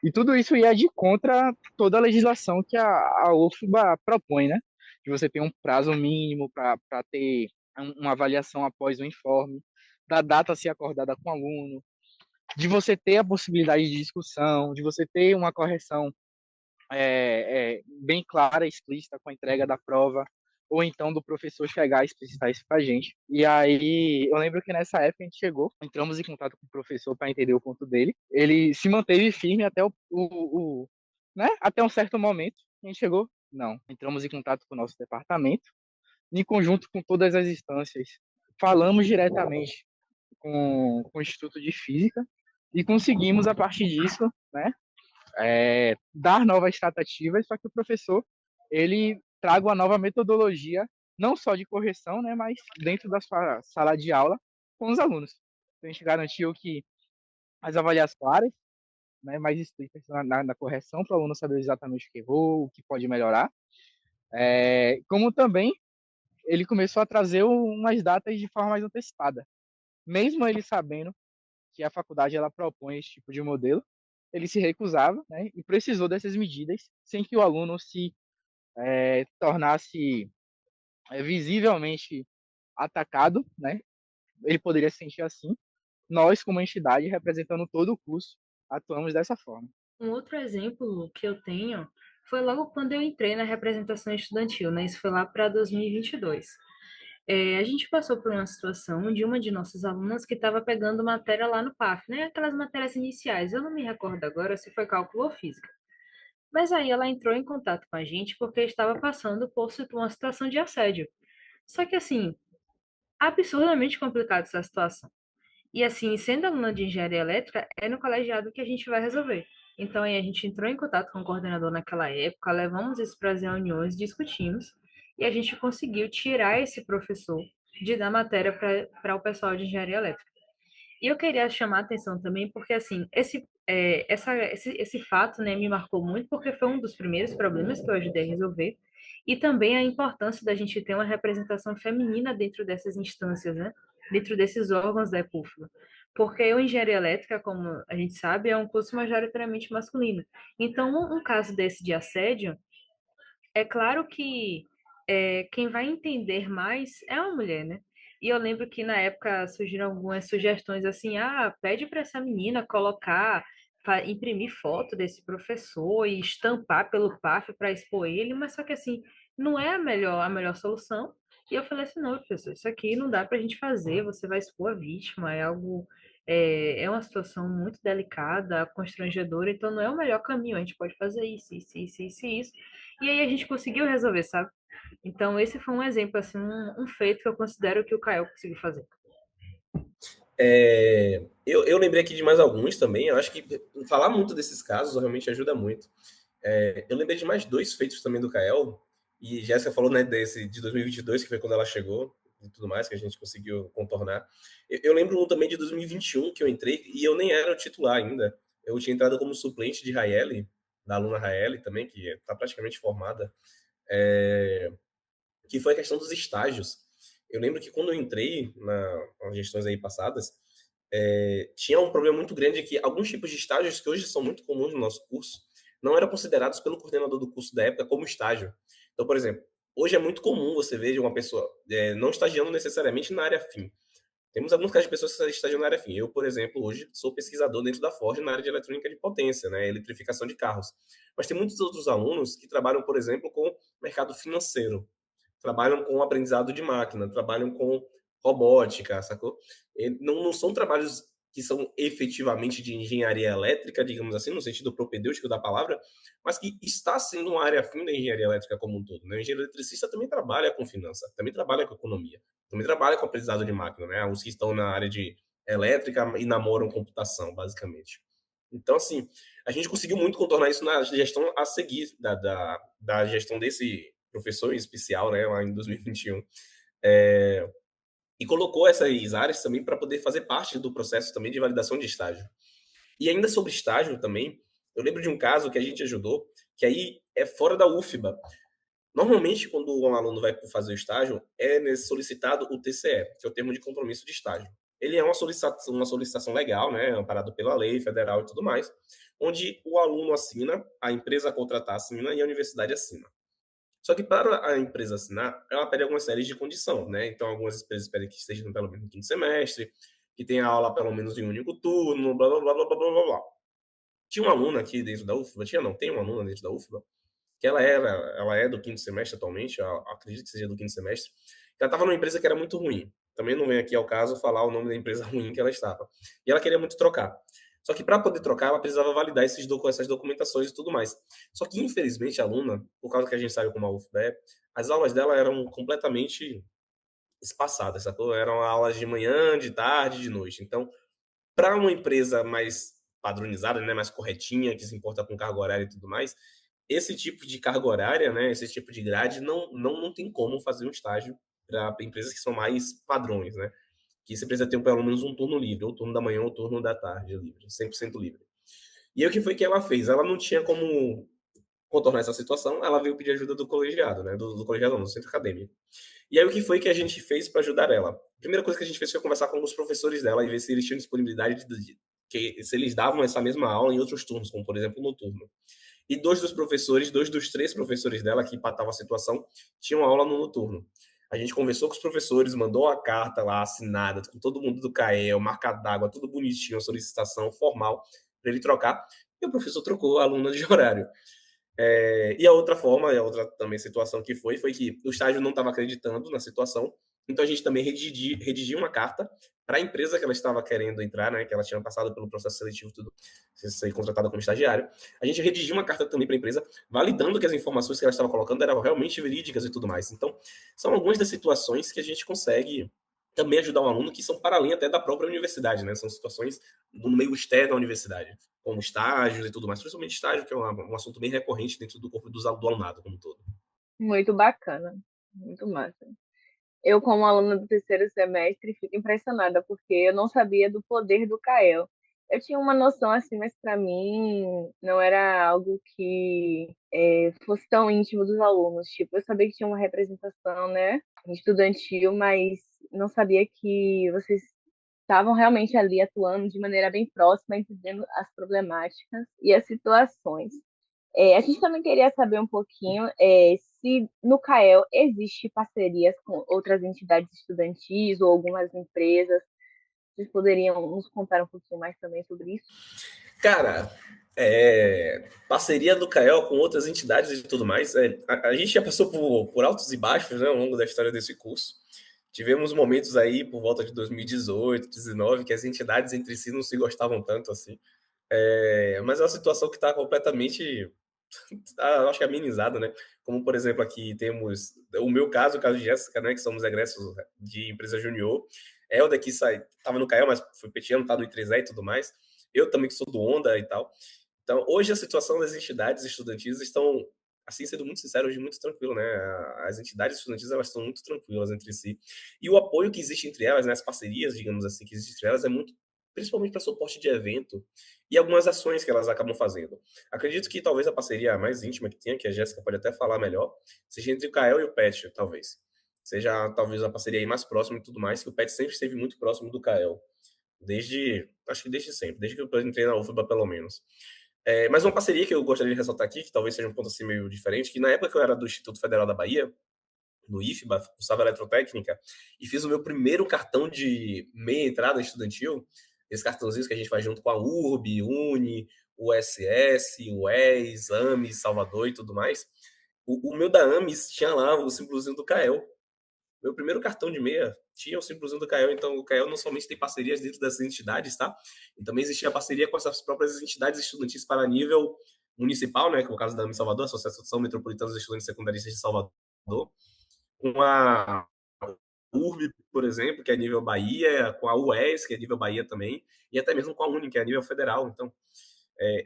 E tudo isso ia de contra toda a legislação que a UFBA propõe, né? Que você tem um prazo mínimo para ter uma avaliação após o informe, da data a ser acordada com o aluno, de você ter a possibilidade de discussão, de você ter uma correção bem clara, explícita com a entrega da prova, ou então do professor chegar e explicitar isso para a gente. E aí, eu lembro que nessa época a gente chegou, entramos em contato com o professor para entender o ponto dele. Ele se manteve firme até né? Até um certo momento. A gente chegou, não. Entramos em contato com o nosso departamento, em conjunto com todas as instâncias falamos diretamente com o Instituto de Física e conseguimos, a partir disso, né, dar novas tratativas para que o professor ele traga uma nova metodologia, não só de correção, né, mas dentro da sua sala de aula com os alunos. Então, a gente garantiu que as avaliações claras, né, mais explícitas na correção, para o aluno saber exatamente o que errou, o que pode melhorar. Como também ele começou a trazer umas datas de forma mais antecipada. Mesmo ele sabendo que a faculdade ela propõe esse tipo de modelo, ele se recusava, né, e precisou dessas medidas sem que o aluno se tornasse visivelmente atacado, né? Ele poderia se sentir assim. Nós, como entidade, representando todo o curso, atuamos dessa forma. Um outro exemplo que eu tenho foi logo quando eu entrei na representação estudantil, né? Isso foi lá para 2022. A gente passou por uma situação de uma de nossas alunas que estava pegando matéria lá no PAF, né? Aquelas matérias iniciais. Eu não me recordo agora se foi cálculo ou física. Mas aí ela entrou em contato com a gente porque estava passando por uma situação de assédio. Só que assim, absurdamente complicada essa situação. E assim, sendo aluna de engenharia elétrica, é no colegiado que a gente vai resolver. Então, aí a gente entrou em contato com o coordenador naquela época, levamos isso para as reuniões, discutimos, e a gente conseguiu tirar esse professor de dar matéria para o pessoal de engenharia elétrica. E eu queria chamar a atenção também, porque assim, esse fato, né, me marcou muito, porque foi um dos primeiros problemas que eu ajudei a resolver, e também a importância da gente ter uma representação feminina dentro dessas instâncias, né, dentro desses órgãos da EPUFBA. Porque a engenharia elétrica, como a gente sabe, é um curso majoritariamente masculino. Então, um caso desse de assédio, é claro que quem vai entender mais é a mulher, né? E eu lembro que na época surgiram algumas sugestões assim, pede para essa menina colocar, imprimir foto desse professor e estampar pelo PAF para expor ele, mas só que assim, não é a melhor solução. E eu falei assim, não, professor, isso aqui não dá para a gente fazer, você vai expor a vítima, é uma situação muito delicada, constrangedora, então não é o melhor caminho, a gente pode fazer isso, isso, isso, isso, isso. E aí a gente conseguiu resolver, sabe? Então, esse foi um exemplo, assim, um feito que eu considero que o Caio conseguiu fazer. Eu lembrei aqui de mais alguns também. Eu acho que falar muito desses casos realmente ajuda muito. Eu lembrei de mais dois feitos também do Kael. E Jéssica falou, né, desse de 2022, que foi quando ela chegou e tudo mais, que a gente conseguiu contornar. Eu lembro um também de 2021, que eu entrei e eu nem era o titular ainda. Eu tinha entrado como suplente de Raeli, da aluna Raeli também, que está praticamente formada, que foi a questão dos estágios. Eu lembro que quando eu entrei nas gestões aí passadas, tinha um problema muito grande que alguns tipos de estágios que hoje são muito comuns no nosso curso não eram considerados pelo coordenador do curso da época como estágio. Então, por exemplo, hoje é muito comum você ver uma pessoa não estagiando necessariamente na área fim. Temos alguns casos de pessoas que estagiam na área fim. Eu, por exemplo, hoje sou pesquisador dentro da Ford na área de eletrônica de potência, né, eletrificação de carros. Mas tem muitos outros alunos que trabalham, por exemplo, com mercado financeiro, trabalham com aprendizado de máquina, trabalham com robótica, sacou? Não são trabalhos que são efetivamente de engenharia elétrica, digamos assim, no sentido propedêutico da palavra, mas que está sendo uma área afim da engenharia elétrica como um todo. Né? O engenheiro eletricista também trabalha com finança, também trabalha com economia, também trabalha com aprendizado de máquina, né? Os que estão na área de elétrica e namoram computação, basicamente. Então, assim, a gente conseguiu muito contornar isso na gestão a seguir da gestão desse professor em especial, né, lá em 2021, e colocou essas áreas também para poder fazer parte do processo também de validação de estágio. E ainda sobre estágio também, eu lembro de um caso que a gente ajudou, que aí é fora da UFBA. Normalmente, quando um aluno vai fazer o estágio, é solicitado o TCE, que é o termo de compromisso de estágio. Ele é uma solicitação legal, né, amparado pela lei federal e tudo mais, onde o aluno assina, a empresa a contratar assina e a universidade assina. Só que para a empresa assinar, ela pede algumas séries de condição, né? Então, algumas empresas pedem que esteja pelo menos no quinto semestre, que tenha aula pelo menos em um único turno, blá, blá, blá, blá, blá, blá, blá. Tinha uma aluna aqui dentro da UFBA, tem uma aluna dentro da UFBA, que ela é do quinto semestre atualmente, eu acredito que seja do quinto semestre, que ela estava numa empresa que era muito ruim. Também não vem aqui ao caso falar o nome da empresa ruim que ela estava. E ela queria muito trocar. Só que para poder trocar, ela precisava validar essas documentações e tudo mais. Só que, infelizmente, a aluna, por causa que a gente sabe como a UFBA é, as aulas dela eram completamente espaçadas, sacou? Eram aulas de manhã, de tarde, de noite. Então, para uma empresa mais padronizada, né, mais corretinha, que se importa com carga horária e tudo mais, esse tipo de carga horária, né, esse tipo de grade, não tem como fazer um estágio para empresas que são mais padrões, né? Que você precisa ter pelo menos um turno livre, ou turno da manhã ou turno da tarde livre, 100% livre. E aí, o que foi que ela fez? Ela não tinha como contornar essa situação, ela veio pedir ajuda do colegiado, né? Do colegiado, não, do centro acadêmico. E aí, o que foi que a gente fez para ajudar ela? A primeira coisa que a gente fez foi conversar com os professores dela e ver se eles tinham disponibilidade que se eles davam essa mesma aula em outros turnos, como por exemplo no turno. E dois dos três professores dela que empatavam a situação, tinham aula no noturno. A gente conversou com os professores, mandou a carta lá assinada, com todo mundo do CAEL, marca d'água, tudo bonitinho, solicitação formal para ele trocar. E o professor trocou a aluna de horário. E a outra forma, e a outra também situação que foi que o estágio não estava acreditando na situação, então a gente também redigiu uma carta para a empresa que ela estava querendo entrar, né, que ela tinha passado pelo processo seletivo tudo, ser contratada como estagiário. A gente redigiu uma carta também para a empresa, validando que as informações que ela estava colocando eram realmente verídicas e tudo mais. Então, são algumas das situações que a gente consegue também ajudar um aluno que são para além até da própria universidade, né? São situações no meio externo à universidade, como estágios e tudo mais, principalmente estágio, que é um assunto bem recorrente dentro do corpo do alunado como um todo. Muito bacana, muito massa. Eu, como aluna do terceiro semestre, fico impressionada, porque eu não sabia do poder do CAEL. Eu tinha uma noção assim, mas para mim não era algo que fosse tão íntimo dos alunos. Tipo, eu sabia que tinha uma representação, né, estudantil, mas não sabia que vocês estavam realmente ali atuando de maneira bem próxima, entendendo as problemáticas e as situações. A gente também queria saber um pouquinho se no CAEL existe parcerias com outras entidades estudantis ou algumas empresas. Vocês poderiam nos contar um pouquinho mais também sobre isso? Cara, parceria do CAEL com outras entidades e tudo mais, a gente já passou por altos e baixos, né, ao longo da história desse curso. Tivemos momentos aí por volta de 2018, 2019, que as entidades entre si não se gostavam tanto assim. Mas é uma situação que está completamente, acho que amenizada, né? Como, por exemplo, aqui temos o meu caso, o caso de Jéssica, né? Que somos egressos de empresa junior. Helder, que estava no CAEL, mas foi petiano, tá no I3E e tudo mais. Eu também, que sou do Onda e tal. Então, hoje a situação das entidades estudantis estão, assim, sendo muito sincero, hoje muito tranquilo, né? As entidades estudantis, elas estão muito tranquilas entre si. E o apoio que existe entre elas, né? As parcerias, digamos assim, que existe entre elas é muito, principalmente para suporte de evento e algumas ações que elas acabam fazendo. Acredito que talvez a parceria mais íntima que tenha, que a Jéssica pode até falar melhor, seja entre o Kael e o Pet, talvez. Seja talvez a parceria aí mais próxima e tudo mais, que o Pet sempre esteve muito próximo do Kael. Acho que desde sempre, desde que eu entrei na UFBA, pelo menos. Mas uma parceria que eu gostaria de ressaltar aqui, que talvez seja um ponto assim meio diferente, que na época que eu era do Instituto Federal da Bahia, no IFBA, cursava eletrotécnica, e fiz o meu primeiro cartão de meia entrada estudantil, esse cartãozinho que a gente faz junto com a URB, Uni, USS, UES, AMES, Salvador e tudo mais. O meu da AMES tinha lá o símbolozinho do CAEL. Meu primeiro cartão de meia tinha o símbolozinho do CAEL, então o CAEL não somente tem parcerias dentro das entidades, tá? E também existia parceria com essas próprias entidades estudantis para nível municipal, né? Que é o caso da AMES Salvador, Associação Metropolitana dos Estudantes Secundaristas de Salvador, com a URB, por exemplo, que é nível Bahia, com a UES, que é nível Bahia também, e até mesmo com a Uni, que é nível federal. Então,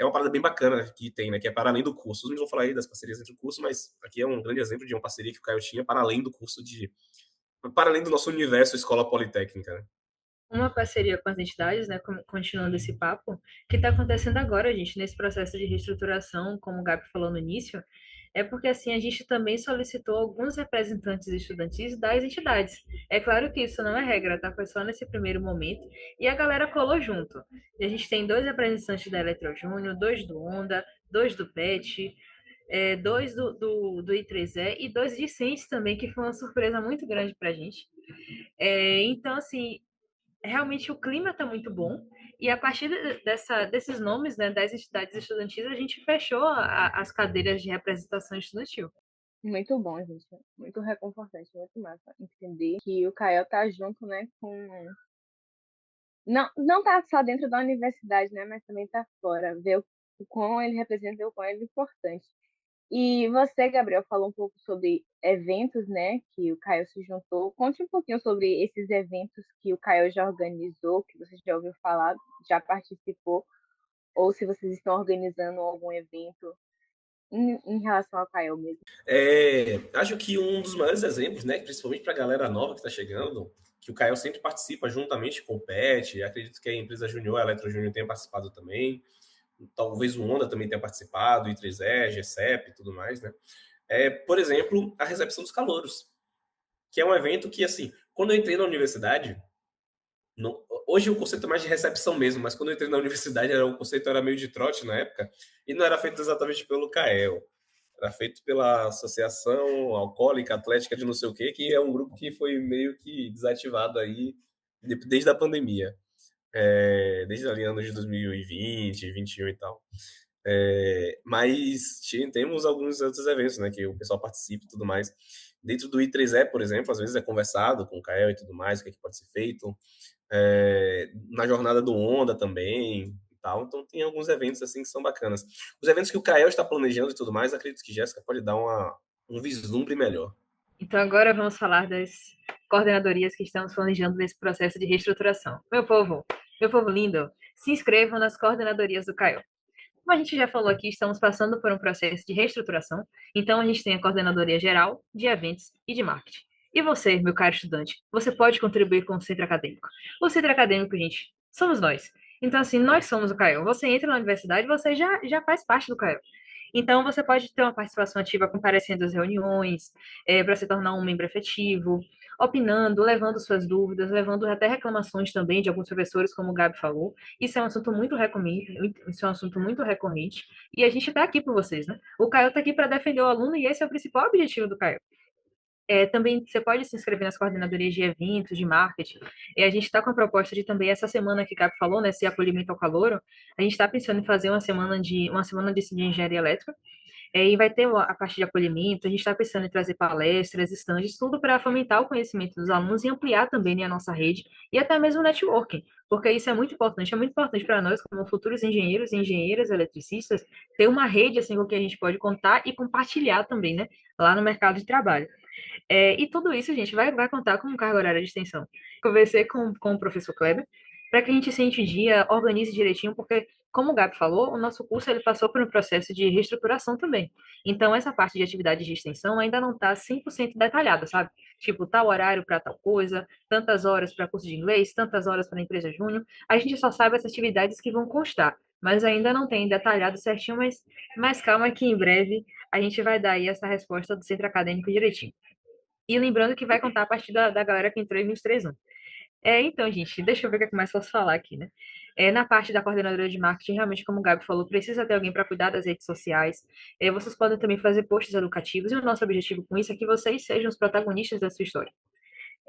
uma parada bem bacana que tem, né? Que é para além do curso. Os meninos vão falar aí das parcerias entre o curso, mas aqui é um grande exemplo de uma parceria que o Caio tinha para além do curso para além do nosso universo escola politécnica, né? Uma parceria com as entidades, né, continuando esse papo, que está acontecendo agora, gente, nesse processo de reestruturação, como o Gabi falou no início, é porque assim a gente também solicitou alguns representantes estudantis das entidades. É claro que isso não é regra, tá? Foi só nesse primeiro momento. E a galera colou junto. E a gente tem dois representantes da Eletro Júnior, dois do Onda, dois do PET, dois do I3E e dois discentes também, que foi uma surpresa muito grande pra gente. Então, assim, realmente o clima está muito bom. E a partir desses nomes, né, das entidades estudantis, a gente fechou as cadeiras de representação estudantil. Muito bom, gente. Muito reconfortante, muito massa entender que o CAEL tá junto, né, com... Não tá só dentro da universidade, né, mas também tá fora. Ver o quão ele representa e o quão ele é importante. E você, Gabriel, falou um pouco sobre eventos, né, que o Caio se juntou. Conte um pouquinho sobre esses eventos que o Caio já organizou, que você já ouviu falar, já participou, ou se vocês estão organizando algum evento em relação ao Caio mesmo. Acho que um dos maiores exemplos, né, principalmente para a galera nova que está chegando, que o Caio sempre participa juntamente com o PET, acredito que a empresa Junior, a Eletro Júnior, tenha participado também, talvez o Honda também tenha participado, o I3E, GCEP e tudo mais, né? Por exemplo, a recepção dos calouros, que é um evento que, assim, quando eu entrei na universidade, hoje o conceito é mais de recepção mesmo, mas quando eu entrei na universidade o conceito era meio de trote na época, e não era feito exatamente pelo CAEL, era feito pela Associação Alcoólica Atlética de não sei o quê, que é um grupo que foi meio que desativado aí desde a pandemia, desde ali anos de 2020, 2021 e tal. Mas temos alguns outros eventos, né, que o pessoal participa e tudo mais. Dentro do I3E, por exemplo, às vezes é conversado com o Cael e tudo mais, o que, é que pode ser feito. Na jornada do Honda também e tal. Então tem alguns eventos assim que são bacanas. Os eventos que o Cael está planejando e tudo mais, acredito que Jéssica pode dar um vislumbre melhor. Então agora vamos falar das coordenadorias que estamos planejando nesse processo de reestruturação. Meu povo lindo, se inscrevam nas coordenadorias do CAIO. Como a gente já falou aqui, estamos passando por um processo de reestruturação, então a gente tem a coordenadoria geral, de eventos e de marketing. E você, meu caro estudante, você pode contribuir com o centro acadêmico. O centro acadêmico, gente, somos nós. Então, assim, nós somos o CAIO. Você entra na universidade, você já faz parte do CAIO. Então, você pode ter uma participação ativa comparecendo às reuniões, para se tornar um membro efetivo, opinando, levando suas dúvidas, levando até reclamações também de alguns professores, como o Gabi falou. Isso é um assunto muito recorrente, isso é um assunto muito recorrente, e a gente está aqui por vocês, né? O Caio está aqui para defender o aluno, e esse é o principal objetivo do Caio. Também você pode se inscrever nas coordenadorias de eventos, de marketing. A gente está com a proposta de também, essa semana que o Gabi falou, né, esse acolhimento ao calouro, a gente está pensando em fazer uma semana de engenharia elétrica, e vai ter a parte de acolhimento, a gente está pensando em trazer palestras, estandes, tudo para fomentar o conhecimento dos alunos e ampliar também, né, a nossa rede e até mesmo o networking, porque isso é muito importante para nós, como futuros engenheiros e engenheiras eletricistas, ter uma rede assim com que a gente pode contar e compartilhar também, né, lá no mercado de trabalho. E tudo isso, gente, vai contar com carga horária de extensão. Conversei com o professor Kleber para que a gente sente o dia, organize direitinho, porque, como o Gabi falou, o nosso curso ele passou por um processo de reestruturação também. Então, essa parte de atividade de extensão ainda não está 100% detalhada, sabe? Tipo, tal horário para tal coisa, tantas horas para curso de inglês, tantas horas para empresa júnior. A gente só sabe as atividades que vão constar, mas ainda não tem detalhado certinho, mas calma que em breve a gente vai dar aí essa resposta do centro acadêmico direitinho. E lembrando que vai contar a partir da galera que entrou em 23 anos. Então, gente, deixa eu ver o que mais posso falar aqui, né? Na parte da coordenadora de marketing, realmente, como o Gabi falou, precisa ter alguém para cuidar das redes sociais. Vocês podem também fazer posts educativos, e o nosso objetivo com isso é que vocês sejam os protagonistas da sua história.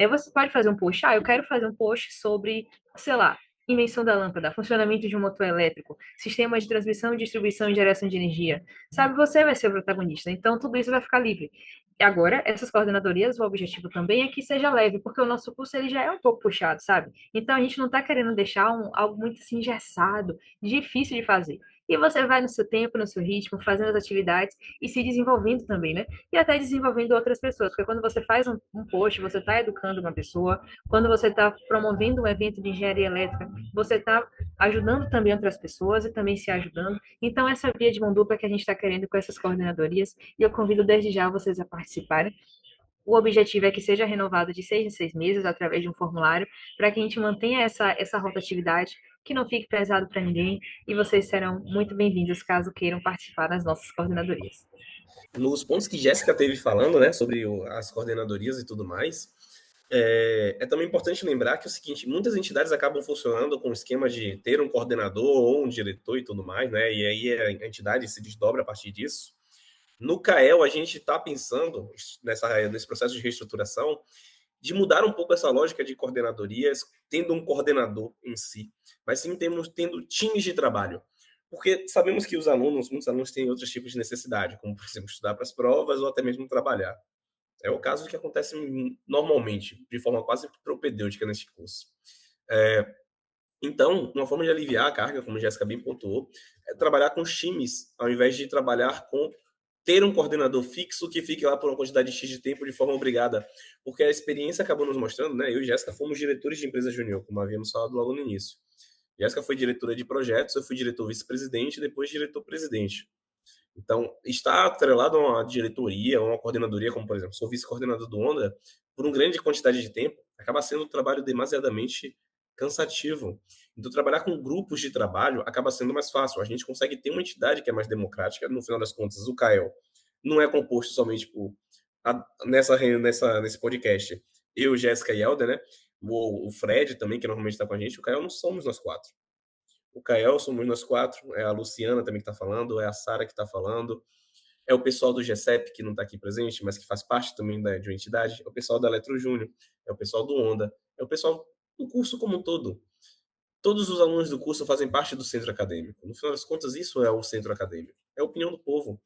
Você pode fazer um post, eu quero fazer um post sobre, sei lá, invenção da lâmpada, funcionamento de um motor elétrico, sistema de transmissão, distribuição e geração de energia. Sabe, você vai ser o protagonista, então tudo isso vai ficar livre. E agora, essas coordenadorias, o objetivo também é que seja leve, porque o nosso curso ele já é um pouco puxado, sabe? Então a gente não está querendo deixar algo muito assim engessado, difícil de fazer. E você vai no seu tempo, no seu ritmo, fazendo as atividades e se desenvolvendo também, né? E até desenvolvendo outras pessoas, porque quando você faz um post, você está educando uma pessoa, quando você está promovendo um evento de engenharia elétrica, você está ajudando também outras pessoas e também se ajudando. Então, essa via de mão dupla que a gente está querendo com essas coordenadorias, e eu convido desde já vocês a participarem. O objetivo é que seja renovado de 6 em 6 meses através de um formulário, para que a gente mantenha essa rotatividade, que não fique pesado para ninguém, e vocês serão muito bem-vindos caso queiram participar das nossas coordenadorias. Nos pontos que Jéssica teve falando, né, sobre as coordenadorias e tudo mais, é também importante lembrar que é o seguinte, muitas entidades acabam funcionando com o esquema de ter um coordenador ou um diretor e tudo mais, né, e aí a entidade se desdobra a partir disso. No CAEL, a gente está pensando, nesse processo de reestruturação, de mudar um pouco essa lógica de coordenadorias, tendo um coordenador em si, mas sim tendo times de trabalho. Porque sabemos que muitos alunos têm outros tipos de necessidade, como, por exemplo, estudar para as provas ou até mesmo trabalhar. É o caso que acontece normalmente, de forma quase propedêutica neste curso. Então, uma forma de aliviar a carga, como a Jéssica bem pontuou, é trabalhar com times, ao invés de trabalhar com ter um coordenador fixo que fique lá por uma quantidade X de tempo de forma obrigada, porque a experiência acabou nos mostrando, né? Eu e Jéssica fomos diretores de empresa júnior, como havíamos falado logo no início. Jéssica foi diretora de projetos, eu fui diretor vice-presidente e depois diretor-presidente. Então, estar atrelado a uma diretoria, a uma coordenadoria, como por exemplo, sou vice-coordenador do Onda, por uma grande quantidade de tempo, acaba sendo um trabalho demasiadamente cansativo. Então, trabalhar com grupos de trabalho acaba sendo mais fácil. A gente consegue ter uma entidade que é mais democrática. No final das contas, o CAEL não é composto somente por nesse podcast. Eu, Jéssica e Helder, né? O Fred também, que normalmente está com a gente. O CAEL não somos nós quatro. O Kael somos nós quatro, é a Luciana também que está falando, é a Sara que está falando, é o pessoal do GCEP que não está aqui presente, mas que faz parte também de uma entidade, é o pessoal da Eletro Júnior, é o pessoal do Onda, é o pessoal do curso como um todo. Todos os alunos do curso fazem parte do centro acadêmico. No final das contas, isso é o centro acadêmico. É a opinião do povo.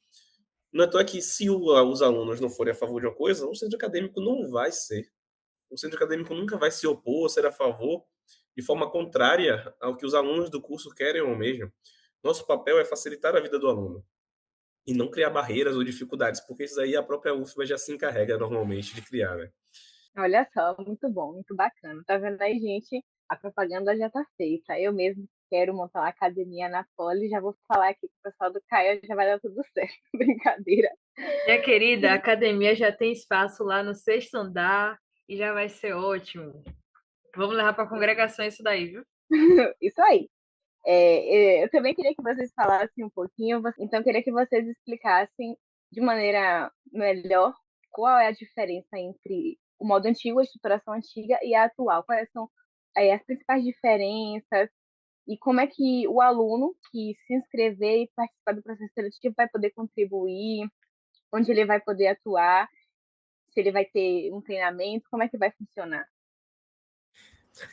Não é tão que se os alunos não forem a favor de uma coisa, o centro acadêmico não vai ser. O centro acadêmico nunca vai se opor ou ser a favor de forma contrária ao que os alunos do curso querem ou mesmo. Nosso papel é facilitar a vida do aluno e não criar barreiras ou dificuldades, porque isso aí a própria UFBA já se encarrega normalmente de criar, né? Olha só, muito bom, muito bacana. Tá vendo aí, gente? A propaganda já tá feita. Eu mesmo quero montar uma academia na Poli, já vou falar aqui com o pessoal do Caio, já vai dar tudo certo. Brincadeira. Minha querida, a academia já tem espaço lá no sexto andar e já vai ser ótimo. Vamos levar para a congregação isso daí, viu? Isso aí. Eu também queria que vocês falassem um pouquinho, então eu queria que vocês explicassem de maneira melhor qual é a diferença entre o modo antigo, a estruturação antiga e a atual. Quais são as principais diferenças e como é que o aluno que se inscrever e participar do processo seletivo vai poder contribuir, onde ele vai poder atuar, se ele vai ter um treinamento, como é que vai funcionar?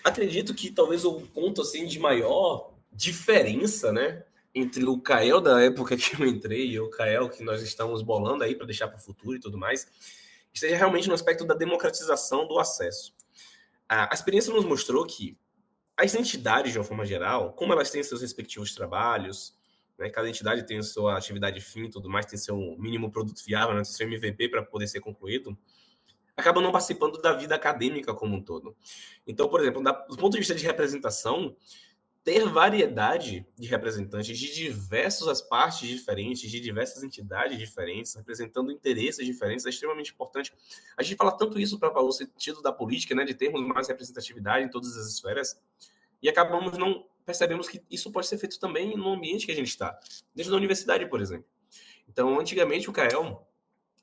Acredito que talvez o ponto assim de maior diferença, né, entre o Kael da época que eu entrei e o Kael que nós estamos bolando aí para deixar para o futuro e tudo mais, esteja realmente no aspecto da democratização do acesso. A experiência nos mostrou que as entidades, de uma forma geral, como elas têm seus respectivos trabalhos, né, cada entidade tem sua atividade fim e tudo mais, tem seu mínimo produto viável, né, tem seu MVP para poder ser concluído, acabam não participando da vida acadêmica como um todo. Então, por exemplo, do ponto de vista de representação, ter variedade de representantes de diversas partes diferentes, de diversas entidades diferentes, representando interesses diferentes, é extremamente importante. A gente fala tanto isso para o sentido da política, né, de termos mais representatividade em todas as esferas, e acabamos não percebemos que isso pode ser feito também no ambiente que a gente está, desde a universidade, por exemplo. Então, antigamente o CAEL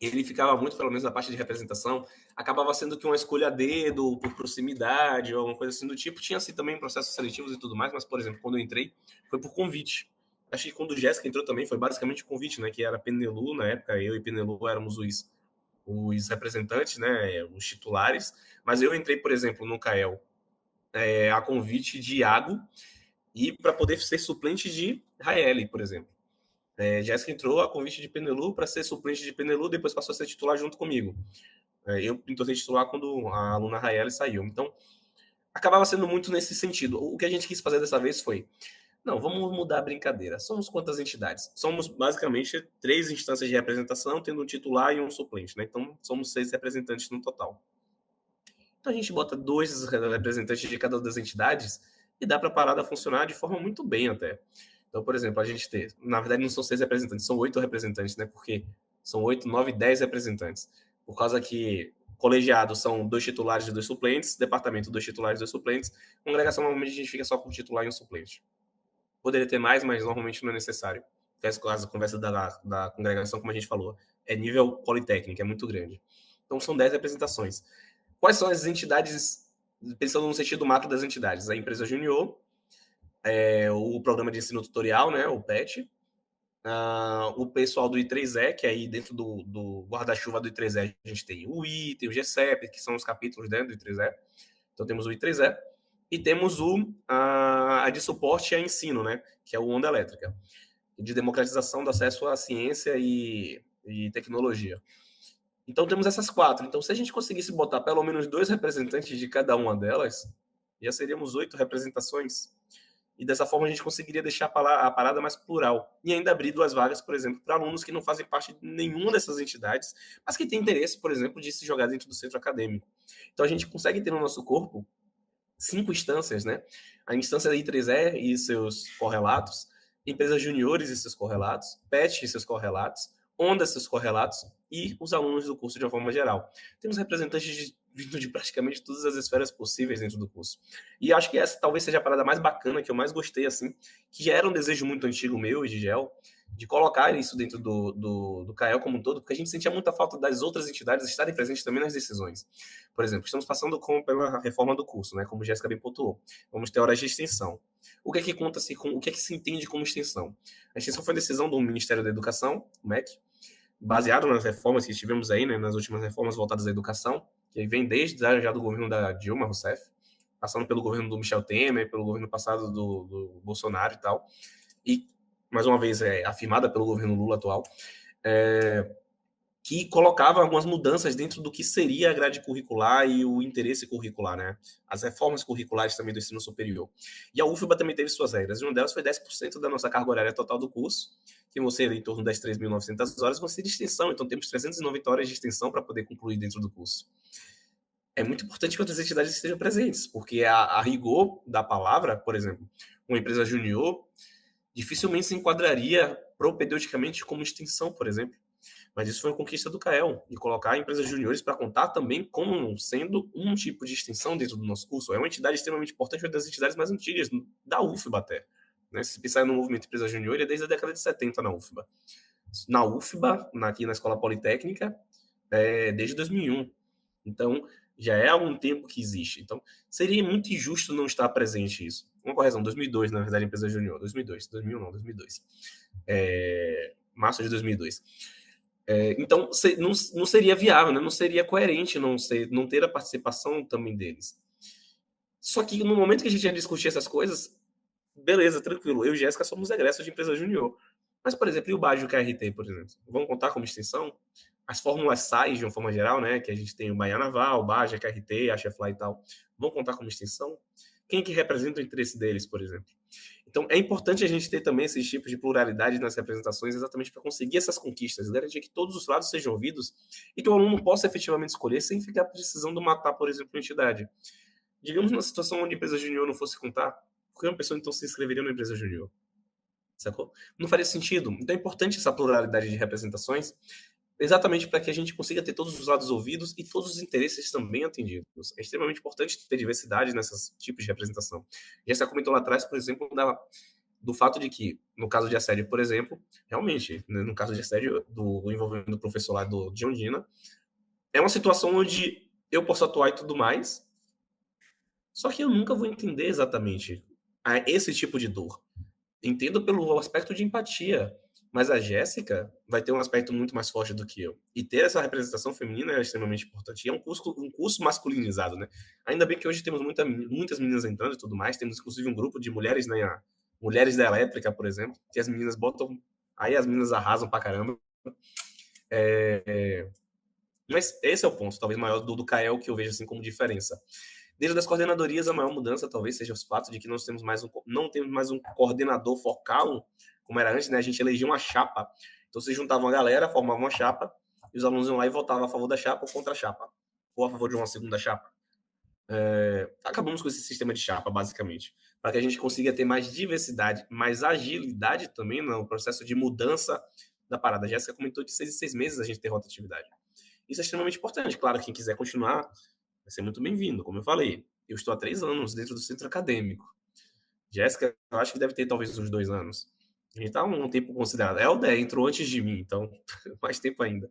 ele ficava muito, pelo menos na parte de representação, acabava sendo que uma escolha a dedo, por proximidade, ou alguma coisa assim do tipo. Tinha assim também processos seletivos e tudo mais, mas, por exemplo, quando eu entrei, foi por convite. Acho que quando o Jéssica entrou também foi basicamente convite, né? Que era Penelu, na época, eu e Penelu éramos os representantes, né? Os titulares. Mas eu entrei, por exemplo, no CAEL a convite de Iago e para poder ser suplente de Raeli, por exemplo. Jéssica entrou a convite de Penelu para ser suplente de Penelu, depois passou a ser titular junto comigo. Eu me tornei titular quando a aluna Raeli saiu. Então, acabava sendo muito nesse sentido. O que a gente quis fazer dessa vez foi, não, vamos mudar a brincadeira. Somos quantas entidades? Somos basicamente 3 instâncias de representação, tendo um titular e um suplente, né? Então, somos 6 representantes no total. Então, a gente bota 2 representantes de cada uma das entidades e dá para a parada funcionar de forma muito bem até. Então, por exemplo, a gente tem, na verdade não são 6 representantes, são 8 representantes, né? Porque são 8, 9, 10 representantes. Por causa que colegiado são 2 titulares e 2 suplentes, departamento 2 titulares e 2 suplentes, congregação normalmente a gente fica só com um titular e um suplente. Poderia ter mais, mas normalmente não é necessário. As conversas da congregação, como a gente falou, é nível politécnico, é muito grande. Então são 10 representações. Quais são as entidades, pensando no sentido macro das entidades? A empresa junior, o programa de ensino tutorial, né, o PET, o pessoal do I3E, que aí dentro do guarda-chuva do I3E a gente tem o I, tem o GCEP, que são os capítulos dentro do I3E. Então temos o I3E e temos a de suporte a ensino, né, que é o Onda Elétrica, de democratização do acesso à ciência e tecnologia. Então temos essas 4. Então se a gente conseguisse botar pelo menos 2 representantes de cada uma delas, já seríamos 8 representações. E dessa forma a gente conseguiria deixar a parada mais plural e ainda abrir 2 vagas, por exemplo, para alunos que não fazem parte de nenhuma dessas entidades, mas que têm interesse, por exemplo, de se jogar dentro do centro acadêmico. Então a gente consegue ter no nosso corpo 5 instâncias, né? A instância da I3E e seus correlatos, empresas juniores e seus correlatos, PET e seus correlatos, Onda e seus correlatos e os alunos do curso de uma forma geral. Temos representantes vindo de praticamente todas as esferas possíveis dentro do curso. E acho que essa talvez seja a parada mais bacana, que eu mais gostei, assim, que já era um desejo muito antigo meu e de Gel, de colocar isso dentro do CAEL como um todo, porque a gente sentia muita falta das outras entidades estarem presentes também nas decisões. Por exemplo, estamos passando pela reforma do curso, né, como Jéssica bem pontuou. Vamos ter horas de extensão. O que é que conta-se o que é que se entende como extensão? A extensão foi decisão do Ministério da Educação, o MEC, baseado nas reformas que tivemos aí, né, nas últimas reformas voltadas à educação, que vem desde já do governo da Dilma Rousseff, passando pelo governo do Michel Temer, pelo governo passado do Bolsonaro e tal, e, mais uma vez, afirmada pelo governo Lula atual, que colocava algumas mudanças dentro do que seria a grade curricular e o interesse curricular, né? As reformas curriculares também do ensino superior. E a UFBA também teve suas regras, e uma delas foi 10% da nossa carga horária total do curso, que vão ser em torno das 3.900 horas, vão ser de extensão, então temos 390 horas de extensão para poder concluir dentro do curso. É muito importante que outras entidades estejam presentes, porque a rigor da palavra, por exemplo, uma empresa junior dificilmente se enquadraria propedeuticamente como extensão, por exemplo. Mas isso foi uma conquista do CAEL, de colocar empresas juniores para contar também como sendo um tipo de extensão dentro do nosso curso. É uma entidade extremamente importante, uma das entidades mais antigas da UFBA até. Né? Se pensar no movimento empresa junior, é desde a década de 70 na UFBA. Na UFBA, aqui na Escola Politécnica, desde 2001. Então, já é há algum tempo que existe. Então, seria muito injusto não estar presente isso. Uma correção, 2002, na verdade, empresa junior. 2002, 2001 não, 2002. Março de 2002. Então, não seria viável, né? Não seria coerente não ter a participação também deles. Só que no momento que a gente ia discutir essas coisas, beleza, tranquilo. Eu e Jéssica somos egressos de empresa junior. Mas, por exemplo, e o Bajo KRT, por exemplo? Vamos contar como extensão? As fórmulas SAIs, de uma forma geral, né? Que a gente tem o Bahia Naval, o Bajo, a KRT, a Chefly e tal. Vão contar como extensão? Quem que representa o interesse deles, por exemplo? Então, é importante a gente ter também esses tipos de pluralidade nas representações, exatamente para conseguir essas conquistas, garantir que todos os lados sejam ouvidos e que o aluno possa efetivamente escolher sem ficar precisando matar, por exemplo, uma entidade. Digamos numa situação onde a empresa junior não fosse contar, por que uma pessoa então se inscreveria na empresa junior? Sacou? Não faria sentido. Então é importante essa pluralidade de representações, exatamente para que a gente consiga ter todos os lados ouvidos e todos os interesses também atendidos. É extremamente importante ter diversidade nesses tipos de representação. Já comentou lá atrás, por exemplo, do fato de que, no caso de assédio, por exemplo, realmente, né, no caso de assédio do envolvimento do professor lá de Ondina, é uma situação onde eu posso atuar e tudo mais, só que eu nunca vou entender exatamente esse tipo de dor. Entendo pelo aspecto de empatia, mas a Jéssica vai ter um aspecto muito mais forte do que eu. E ter essa representação feminina é extremamente importante. E é um curso masculinizado, né? Ainda bem que hoje temos muitas meninas entrando e tudo mais. Temos, inclusive, um grupo de mulheres, né? Mulheres da Elétrica, por exemplo, que as meninas botam... Aí as meninas arrasam pra caramba. Mas esse é o ponto, talvez, maior do CAEL, que eu vejo assim como diferença. Dentro das coordenadorias, a maior mudança talvez seja os fatos de que nós não temos mais um coordenador focal, como era antes, né? A gente elegia uma chapa. Então, se juntava uma galera, formava uma chapa, e os alunos iam lá e votavam a favor da chapa ou contra a chapa, ou a favor de uma segunda chapa. Acabamos com esse sistema de chapa, basicamente, para que a gente consiga ter mais diversidade, mais agilidade também no processo de mudança da parada. A Jéssica comentou de 6 em 6 meses a gente ter rotatividade. Isso é extremamente importante. Claro, quem quiser continuar vai ser muito bem-vindo, como eu falei. Eu estou há 3 anos dentro do centro acadêmico. Jéssica, eu acho que deve ter talvez uns 2 anos. A gente está um tempo considerado. Helder entrou antes de mim, então mais tempo ainda.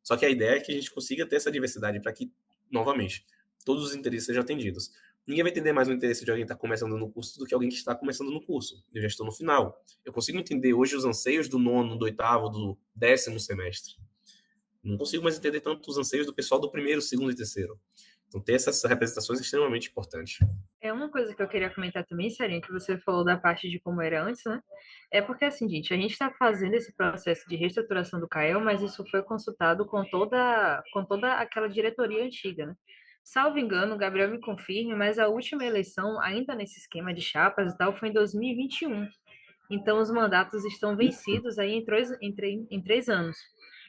Só que a ideia é que a gente consiga ter essa diversidade para que, novamente, todos os interesses sejam atendidos. Ninguém vai entender mais o interesse de alguém que está começando no curso do que alguém que está começando no curso. Eu já estou no final. Eu consigo entender hoje os anseios do 9º, do 8º, do 10º semestre. Não consigo mais entender tanto os anseios do pessoal do 1º, 2º e 3º. Então, ter essas representações é extremamente importante. É uma coisa que eu queria comentar também, Sarinha, que você falou da parte de como era antes, né? É porque, assim, gente, a gente está fazendo esse processo de reestruturação do CAEL, mas isso foi consultado com toda aquela diretoria antiga, né? Salvo engano, o Gabriel me confirme, mas a última eleição, ainda nesse esquema de chapas e tal, foi em 2021. Então, os mandatos estão vencidos aí em 3 anos.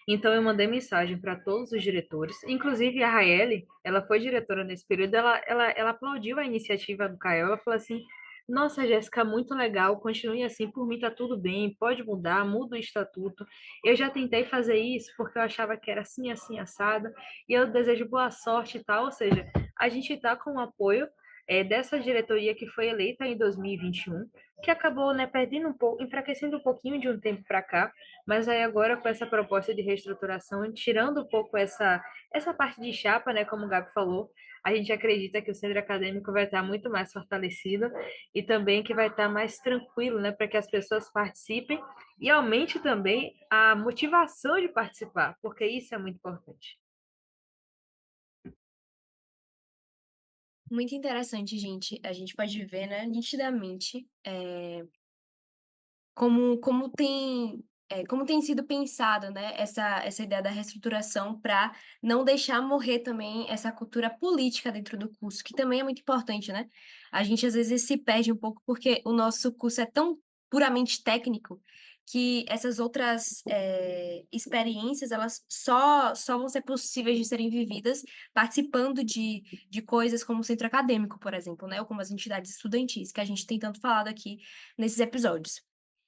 Então, eu mandei mensagem para todos os diretores, inclusive a Raeli, ela foi diretora nesse período, ela aplaudiu a iniciativa do Caio, ela falou assim, nossa, Jéssica, muito legal, continue assim, por mim tá tudo bem, pode mudar, muda o estatuto. Eu já tentei fazer isso porque eu achava que era assim, assim, assado, e eu desejo boa sorte e tal, ou seja, a gente está com o apoio dessa diretoria que foi eleita em 2021, que acabou, né, perdendo um pouco, enfraquecendo um pouquinho de um tempo para cá, mas aí agora com essa proposta de reestruturação, tirando um pouco essa parte de chapa, né, como o Gabi falou, a gente acredita que o centro acadêmico vai estar muito mais fortalecido e também que vai estar mais tranquilo, né, para que as pessoas participem e aumente também a motivação de participar, porque isso é muito importante. Muito interessante, gente. A gente pode ver, né, nitidamente, como tem sido pensado, né, essa ideia da reestruturação para não deixar morrer também essa cultura política dentro do curso, que também é muito importante, né? A gente às vezes se perde um pouco porque o nosso curso é tão puramente técnico que essas outras experiências elas só vão ser possíveis de serem vividas participando de coisas como o centro acadêmico, por exemplo, né? Ou como as entidades estudantis, que a gente tem tanto falado aqui nesses episódios.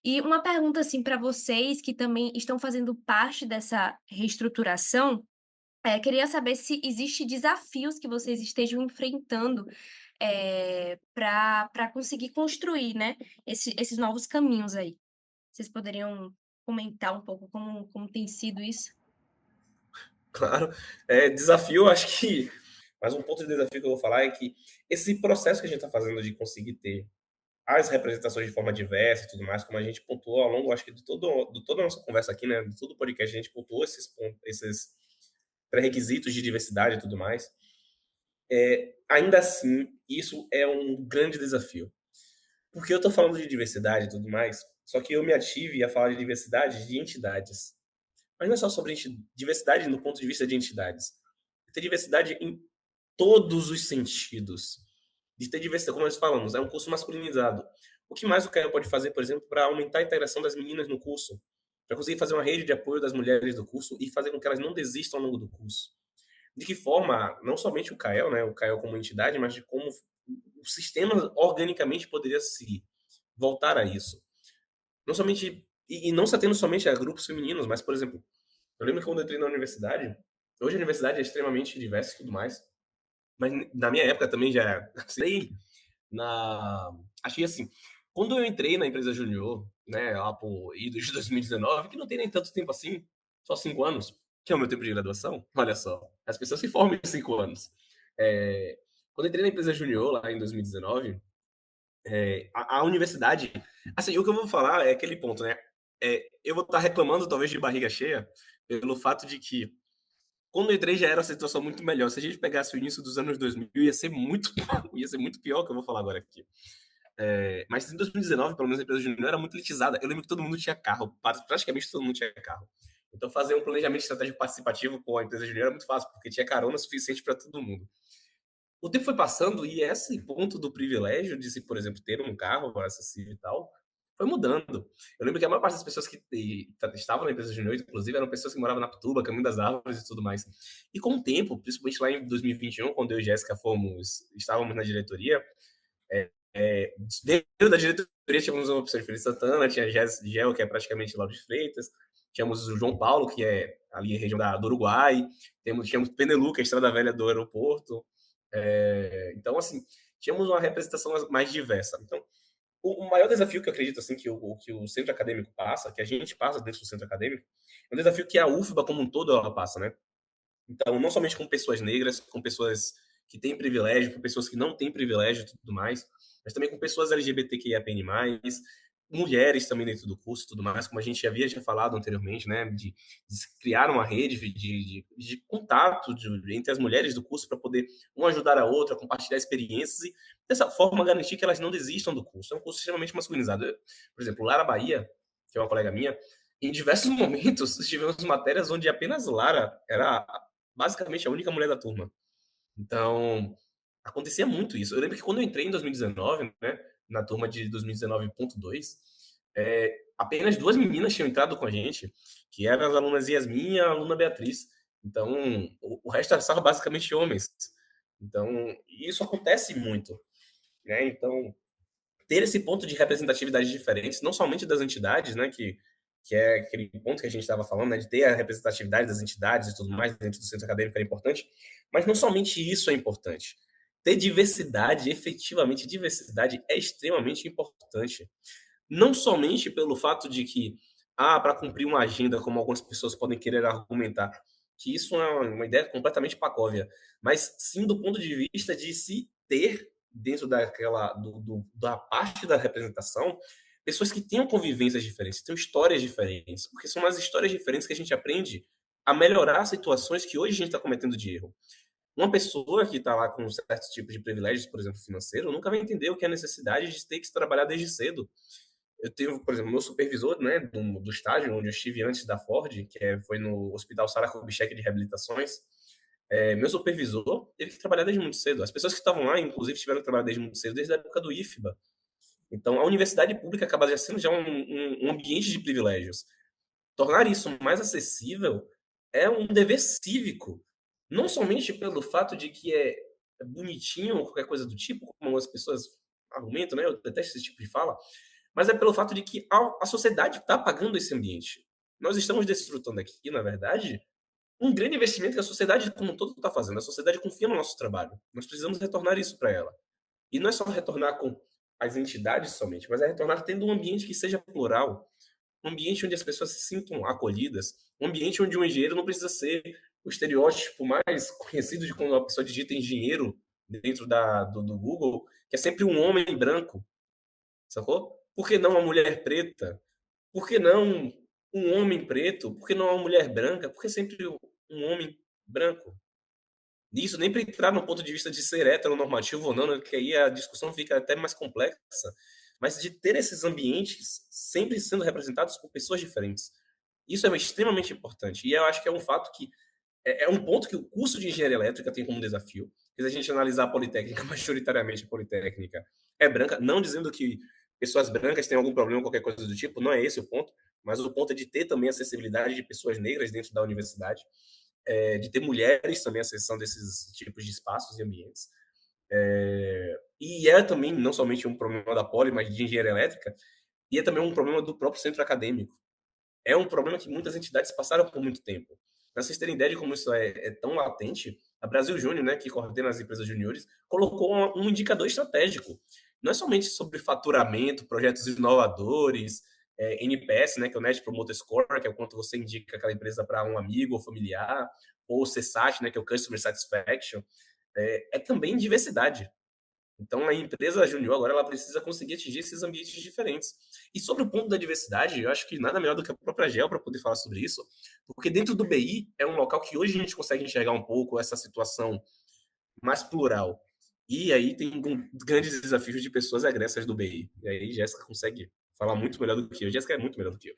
E uma pergunta assim para vocês que também estão fazendo parte dessa reestruturação, queria saber se existe desafios que vocês estejam enfrentando para conseguir construir, né, esses novos caminhos aí. Vocês poderiam comentar um pouco como tem sido isso? Claro. Desafio, acho que. Mas um ponto de desafio que eu vou falar é que esse processo que a gente está fazendo de conseguir ter as representações de forma diversa e tudo mais, como a gente pontuou ao longo, acho que de toda a nossa conversa aqui, né, de todo o podcast, a gente pontuou esses pré-requisitos de diversidade e tudo mais. Ainda assim, isso é um grande desafio. Porque eu estou falando de diversidade e tudo mais, só que eu me ative a falar de diversidade de entidades. Mas não é só sobre diversidade no ponto de vista de entidades. Ter diversidade em todos os sentidos. De ter diversidade, como nós falamos, é um curso masculinizado. O que mais o Caio pode fazer, por exemplo, para aumentar a integração das meninas no curso? Para conseguir fazer uma rede de apoio das mulheres do curso e fazer com que elas não desistam ao longo do curso. De que forma, não somente o Caio, né, o Caio como entidade, mas de como o sistema organicamente poderia se voltar a isso. Não somente e não só tendo somente grupos femininos, mas, por exemplo, eu lembro que quando eu entrei na universidade, hoje a universidade é extremamente diversa e tudo mais, mas na minha época também já era. Sei, achei assim, quando eu entrei na empresa júnior, né, lá por idos de 2019, que não tem nem tanto tempo assim, só 5 anos, que é o meu tempo de graduação, olha só, as pessoas se formam em 5 anos. Quando eu entrei na empresa júnior lá em 2019, a universidade, assim, o que eu vou falar é aquele ponto, né? Eu vou estar reclamando talvez de barriga cheia pelo fato de que quando eu entrei já era uma situação muito melhor. Se a gente pegasse o início dos anos 2000, ia ser muito pior que eu vou falar agora aqui. Mas em 2019, pelo menos a empresa júnior era muito elitizada. Eu lembro que todo mundo tinha carro, praticamente todo mundo tinha carro. Então fazer um planejamento estratégico participativo com a empresa júnior era muito fácil, porque tinha carona suficiente para todo mundo. O tempo foi passando e esse ponto do privilégio de se, por exemplo, ter um carro acessível e tal, foi mudando. Eu lembro que a maior parte das pessoas que estavam na empresa júnior, inclusive, eram pessoas que moravam na Pituba, Caminho das Árvores e tudo mais. E com o tempo, principalmente lá em 2021, quando eu e Jéssica estávamos na diretoria, dentro da diretoria tínhamos uma pessoa de Feira de Santana, tinha Gel, que é praticamente Lauro de Freitas, tínhamos o João Paulo, que é ali a região do Uruguai, tínhamos Penelu, que é a Estrada Velha do aeroporto. Então, assim, tínhamos uma representação mais diversa. Então, o maior desafio que eu acredito assim que o centro acadêmico passa, que a gente passa dentro do centro acadêmico, é um desafio que a UFBA como um todo ela passa, né? Então, não somente com pessoas negras, com pessoas que têm privilégio, com pessoas que não têm privilégio e tudo mais, mas também com pessoas LGBTQIAPN+, mulheres também dentro do curso e tudo mais, como a gente já falado anteriormente, né, de criar uma rede de contato entre as mulheres do curso para poder uma ajudar a outra, compartilhar experiências e, dessa forma, garantir que elas não desistam do curso. É um curso extremamente masculinizado. Por exemplo, Lara Bahia, que é uma colega minha, em diversos momentos tivemos matérias onde apenas Lara era basicamente a única mulher da turma. Então, acontecia muito isso. Eu lembro que quando eu entrei em 2019, né, na turma de 2019.2, apenas 2 meninas tinham entrado com a gente, que eram as alunas Yasmin e a aluna Beatriz. Então, o resto era só basicamente homens. Então, isso acontece muito, né? Então, ter esse ponto de representatividade diferentes, não somente das entidades, né, que é aquele ponto que a gente estava falando, né, de ter a representatividade das entidades e tudo mais dentro do centro acadêmico é importante, mas não somente isso é importante. Ter diversidade, efetivamente diversidade, é extremamente importante. Não somente pelo fato de que, para cumprir uma agenda, como algumas pessoas podem querer argumentar, que isso é uma ideia completamente pacóvia, mas sim do ponto de vista de se ter dentro da parte da representação pessoas que tenham convivências diferentes, tenham histórias diferentes, porque são nas histórias diferentes que a gente aprende a melhorar situações que hoje a gente está cometendo de erro. Uma pessoa que está lá com certos tipos de privilégios, por exemplo, financeiro, nunca vai entender o que é a necessidade de ter que trabalhar desde cedo. Eu tenho, por exemplo, meu supervisor, né, do estágio onde eu estive antes da Ford, foi no Hospital Sara Kubitschek de Reabilitações. Meu supervisor teve que trabalhar desde muito cedo. As pessoas que estavam lá, inclusive, tiveram que trabalhar desde muito cedo, desde a época do IFBA. Então, a universidade pública acaba já sendo um ambiente de privilégios. Tornar isso mais acessível é um dever cívico. Não somente pelo fato de que é bonitinho ou qualquer coisa do tipo, como as pessoas argumentam, né? Eu detesto esse tipo de fala, mas é pelo fato de que a sociedade está pagando esse ambiente. Nós estamos desfrutando aqui, na verdade, um grande investimento que a sociedade como um todo está fazendo. A sociedade confia no nosso trabalho. Nós precisamos retornar isso para ela. E não é só retornar com as entidades somente, mas é retornar tendo um ambiente que seja plural, um ambiente onde as pessoas se sintam acolhidas, um ambiente onde o engenheiro não precisa ser o estereótipo mais conhecido de quando uma pessoa digita engenheiro dentro do Google, que é sempre um homem branco, sacou? Por que não uma mulher preta? Por que não um homem preto? Por que não uma mulher branca? Por que sempre um homem branco? Isso nem para entrar no ponto de vista de ser heteronormativo ou não, né, que aí a discussão fica até mais complexa, mas de ter esses ambientes sempre sendo representados por pessoas diferentes. Isso é extremamente importante. E eu acho que é um fato que é um ponto que o curso de engenharia elétrica tem como desafio. Se a gente analisar a Politécnica, majoritariamente a Politécnica é branca, não dizendo que pessoas brancas têm algum problema, qualquer coisa do tipo, não é esse o ponto, mas o ponto é de ter também acessibilidade de pessoas negras dentro da universidade, de ter mulheres também acessão desses tipos de espaços e ambientes. E é também, não somente um problema da Poli, mas de engenharia elétrica, e é também um problema do próprio centro acadêmico. É um problema que muitas entidades passaram por muito tempo. Para vocês terem ideia de como isso é tão latente, a Brasil Júnior, né, que coordena as empresas juniores, colocou um indicador estratégico. Não é somente sobre faturamento, projetos inovadores, NPS, né, que é o Net Promoter Score, que é o quanto você indica aquela empresa para um amigo ou familiar, ou o CSAT, né, que é o Customer Satisfaction. É também diversidade. Então, a empresa júnior agora ela precisa conseguir atingir esses ambientes diferentes. E sobre o ponto da diversidade, eu acho que nada melhor do que a própria GEL para poder falar sobre isso, porque dentro do BI é um local que hoje a gente consegue enxergar um pouco essa situação mais plural. E aí tem grandes desafios de pessoas agressas do BI. E aí Jéssica consegue falar muito melhor do que eu. Jéssica é muito melhor do que eu.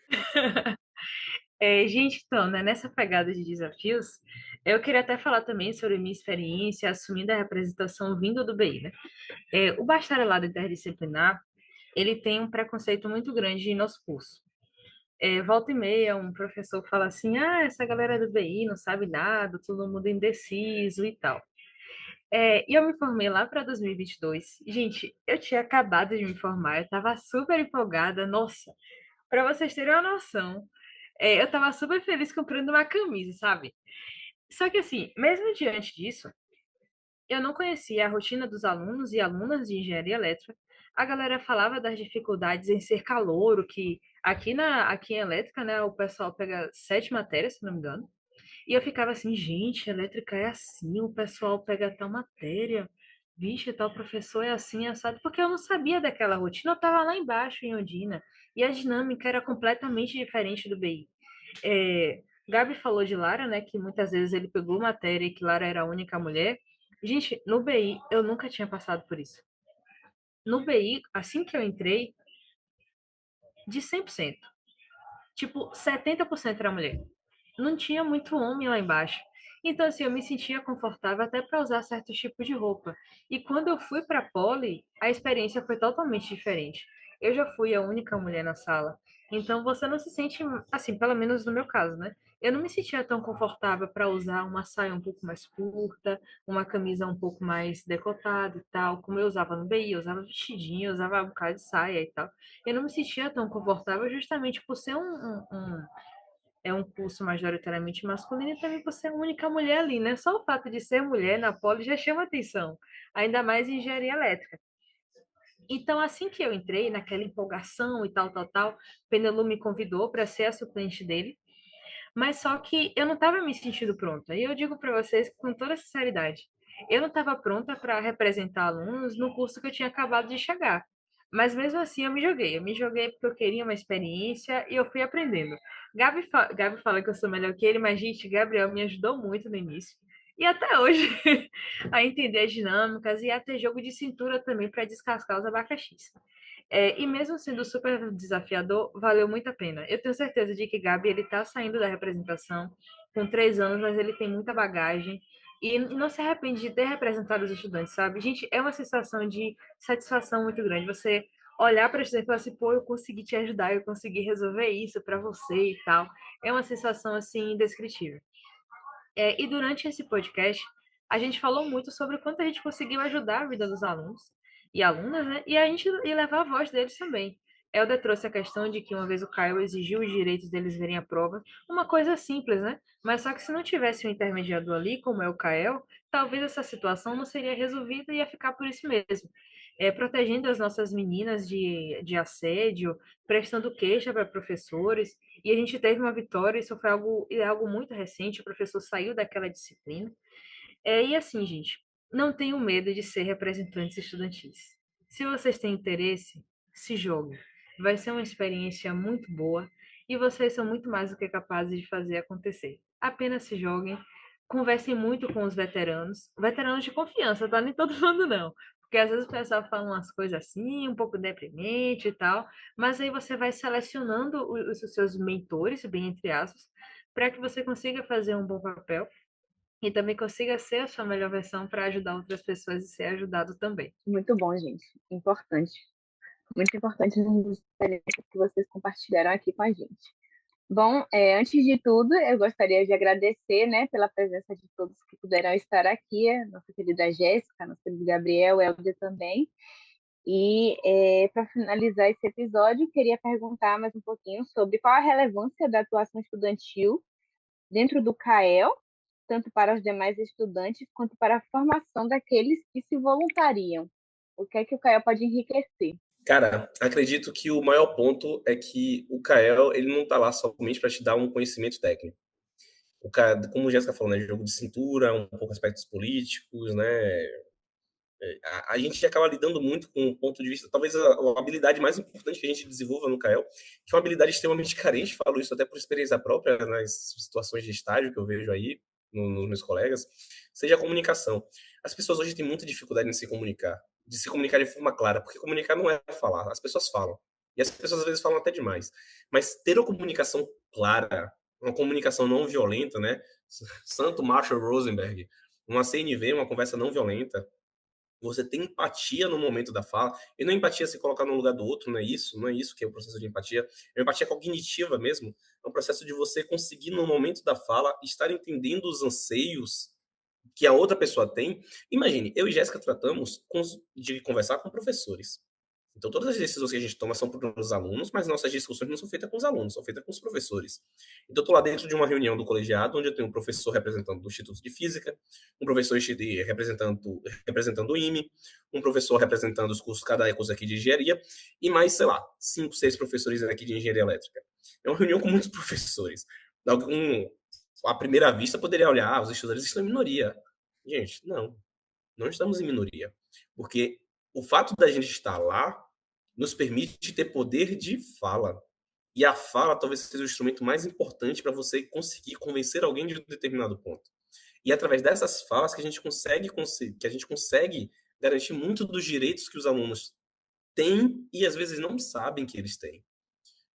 Gente, então, né, nessa pegada de desafios, eu queria até falar também sobre minha experiência assumindo a representação vindo do BI, né? O bacharelado interdisciplinar, ele tem um preconceito muito grande em nosso curso. Volta e meia, um professor fala assim, essa galera do BI não sabe nada, todo mundo indeciso e tal. E eu me formei lá para 2022. Gente, eu tinha acabado de me formar, eu estava super empolgada, nossa, para vocês terem uma noção, eu estava super feliz comprando uma camisa, sabe? Só que assim, mesmo diante disso, eu não conhecia a rotina dos alunos e alunas de engenharia elétrica. A galera falava das dificuldades em ser calouro, que aqui em elétrica, né, o pessoal pega 7 matérias, se não me engano. E eu ficava assim, gente, elétrica é assim, o pessoal pega tal matéria. Vixe, tal professor é assim, assado, porque eu não sabia daquela rotina, eu estava lá embaixo em Ondina, e a dinâmica era completamente diferente do BI. Gabi falou de Lara, né, que muitas vezes ele pegou matéria e que Lara era a única mulher. Gente, no BI eu nunca tinha passado por isso. No BI, assim que eu entrei, de 100%, tipo, 70% era mulher. Não tinha muito homem lá embaixo. Então, assim, eu me sentia confortável até para usar certos tipos de roupa. E quando eu fui para Poli, a experiência foi totalmente diferente. Eu já fui a única mulher na sala. Então, você não se sente, assim, pelo menos no meu caso, né? Eu não me sentia tão confortável para usar uma saia um pouco mais curta, uma camisa um pouco mais decotada e tal, como eu usava no BI, eu usava vestidinho, eu usava um bocado de saia e tal. Eu não me sentia tão confortável justamente por ser um curso majoritariamente masculino e também por ser a única mulher ali, né? Só o fato de ser mulher na Poli já chama atenção, ainda mais em engenharia elétrica. Então, assim que eu entrei, naquela empolgação e tal, tal, tal, Penelope me convidou para ser a suplente dele, mas só que eu não estava me sentindo pronta. E eu digo para vocês com toda sinceridade, eu não estava pronta para representar alunos no curso que eu tinha acabado de chegar. Mas mesmo assim eu me joguei. Eu me joguei porque eu queria uma experiência e eu fui aprendendo. Gabi fala que eu sou melhor que ele, mas, gente, Gabriel me ajudou muito no início. E até hoje, a entender as dinâmicas e a ter jogo de cintura também para descascar os abacaxis. E mesmo sendo super desafiador, valeu muito a pena. Eu tenho certeza de que Gabi ele está saindo da representação com 3 anos, mas ele tem muita bagagem e não se arrepende de ter representado os estudantes, sabe? Gente, é uma sensação de satisfação muito grande. Você olhar para o estudante e falar assim, pô, eu consegui te ajudar, eu consegui resolver isso para você e tal. É uma sensação assim indescritível. E durante esse podcast, a gente falou muito sobre o quanto a gente conseguiu ajudar a vida dos alunos e alunas, né? E a gente e levar a voz deles também. Helder trouxe a questão de que uma vez o Caio exigiu os direitos deles verem a prova, uma coisa simples, né? Mas só que se não tivesse um intermediador ali, como é o Caio, talvez essa situação não seria resolvida e ia ficar por isso mesmo. Protegendo as nossas meninas de assédio, prestando queixa para professores, e a gente teve uma vitória, isso foi algo muito recente, o professor saiu daquela disciplina. E assim, gente, não tenham medo de ser representantes estudantis. Se vocês têm interesse, se joguem. Vai ser uma experiência muito boa e vocês são muito mais do que capazes de fazer acontecer. Apenas se joguem, conversem muito com os veteranos de confiança, tá? Nem todo mundo não. Porque às vezes o pessoal fala umas coisas assim, um pouco deprimente e tal, mas aí você vai selecionando os seus mentores, bem entre aspas, para que você consiga fazer um bom papel e também consiga ser a sua melhor versão para ajudar outras pessoas e ser ajudado também. Muito bom, gente. Importante. Muito importante as experiências que vocês compartilharam aqui com a gente. Bom, antes de tudo, eu gostaria de agradecer, né, pela presença de todos que puderam estar aqui, a nossa querida Jéssica, nosso querido Gabriel, Helder também. E para finalizar esse episódio, queria perguntar mais um pouquinho sobre qual a relevância da atuação estudantil dentro do CAEL, tanto para os demais estudantes quanto para a formação daqueles que se voluntariam. O que é que o CAEL pode enriquecer? Cara, acredito que o maior ponto é que o Kael, ele não tá lá somente para te dar um conhecimento técnico. Como a Jéssica falou, né, jogo de cintura, um pouco aspectos políticos, né, a gente acaba lidando muito com o ponto de vista, talvez a habilidade mais importante que a gente desenvolva no Kael, que é uma habilidade extremamente carente, falo isso até por experiência própria, nas situações de estágio que eu vejo aí, nos meus colegas, seja a comunicação. As pessoas hoje têm muita dificuldade em se comunicar, de se comunicar de forma clara, porque comunicar não é falar, as pessoas falam. E as pessoas às vezes falam até demais. Mas ter uma comunicação clara, uma comunicação não violenta, né? Santo Marshall Rosenberg, uma CNV, uma conversa não violenta, você tem empatia no momento da fala, e não empatia se colocar no lugar do outro, não é isso que é o processo de empatia, é uma empatia cognitiva mesmo, é um processo de você conseguir no momento da fala estar entendendo os anseios que a outra pessoa tem. Imagine, eu e Jéssica tratamos de conversar com professores. Então, todas as decisões que a gente toma são para os alunos, mas nossas discussões não são feitas com os alunos, são feitas com os professores. Então, eu estou lá dentro de uma reunião do colegiado, onde eu tenho um professor representando do Instituto de Física, um professor representando o IME, um professor representando os cursos, cada curso aqui de engenharia, e mais, sei lá, 5, 6 professores aqui de engenharia elétrica. É uma reunião com muitos professores. À primeira vista, poderia olhar, os estudantes estão em minoria. Gente, não estamos em minoria. Porque o fato da gente estar lá nos permite ter poder de fala. E a fala talvez seja o instrumento mais importante para você conseguir convencer alguém de um determinado ponto. E é através dessas falas que a gente consegue garantir muito dos direitos que os alunos têm e às vezes não sabem que eles têm.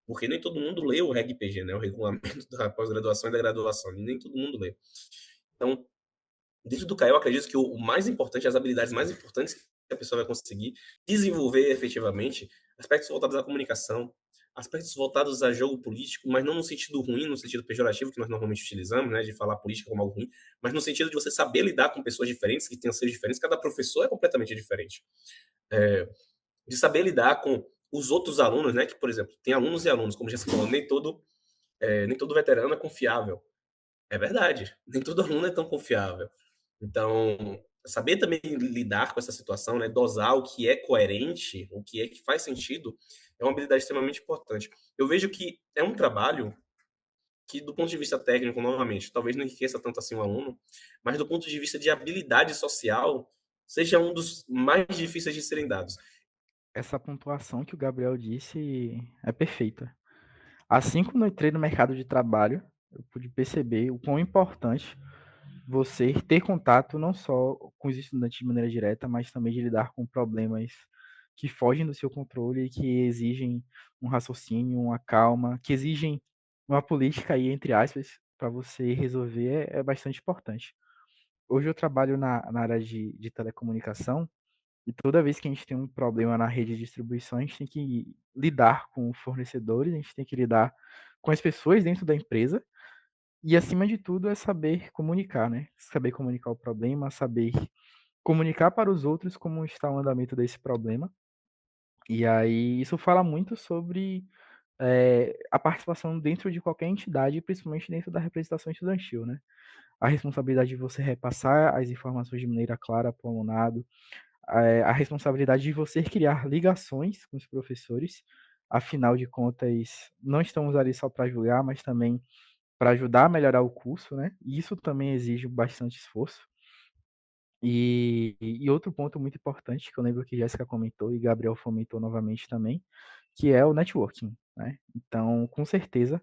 Porque nem todo mundo lê o REGPG, né? O regulamento da pós-graduação e da graduação. Nem todo mundo lê. Então, dentro do CAE, eu acredito que o mais importante, as habilidades mais importantes que a pessoa vai conseguir desenvolver efetivamente, aspectos voltados à comunicação, aspectos voltados a jogo político, mas não no sentido ruim, no sentido pejorativo que nós normalmente utilizamos, né, de falar política como algo ruim, mas no sentido de você saber lidar com pessoas diferentes, que têm anseios diferentes, cada professor é completamente diferente. De saber lidar com os outros alunos, né, que, por exemplo, tem alunos e alunos, como já se falou, nem todo veterano é confiável. É verdade, nem todo aluno é tão confiável. Então, saber também lidar com essa situação, né, dosar o que é coerente, o que é que faz sentido, é uma habilidade extremamente importante. Eu vejo que é um trabalho que, do ponto de vista técnico, novamente, talvez não enriqueça tanto assim o aluno, mas do ponto de vista de habilidade social, seja um dos mais difíceis de serem dados. Essa pontuação que o Gabriel disse é perfeita. Assim como eu entrei no mercado de trabalho, eu pude perceber o quão importante você ter contato não só com os estudantes de maneira direta, mas também de lidar com problemas que fogem do seu controle e que exigem um raciocínio, uma calma, que exigem uma política aí, entre aspas, para você resolver, é bastante importante. Hoje eu trabalho na área de telecomunicação e toda vez que a gente tem um problema na rede de distribuição, a gente tem que lidar com fornecedores, a gente tem que lidar com as pessoas dentro da empresa e, acima de tudo, é saber comunicar, né? Saber comunicar o problema, saber comunicar para os outros como está o andamento desse problema. E aí, isso fala muito sobre a participação dentro de qualquer entidade, principalmente dentro da representação estudantil, né? A responsabilidade de você repassar as informações de maneira clara para o alunado, a responsabilidade de você criar ligações com os professores, afinal de contas, não estamos ali só para julgar, mas também para ajudar a melhorar o curso, né? E isso também exige bastante esforço. E outro ponto muito importante que eu lembro que Jéssica comentou e Gabriel fomentou novamente também, que é o networking, né? Então, com certeza,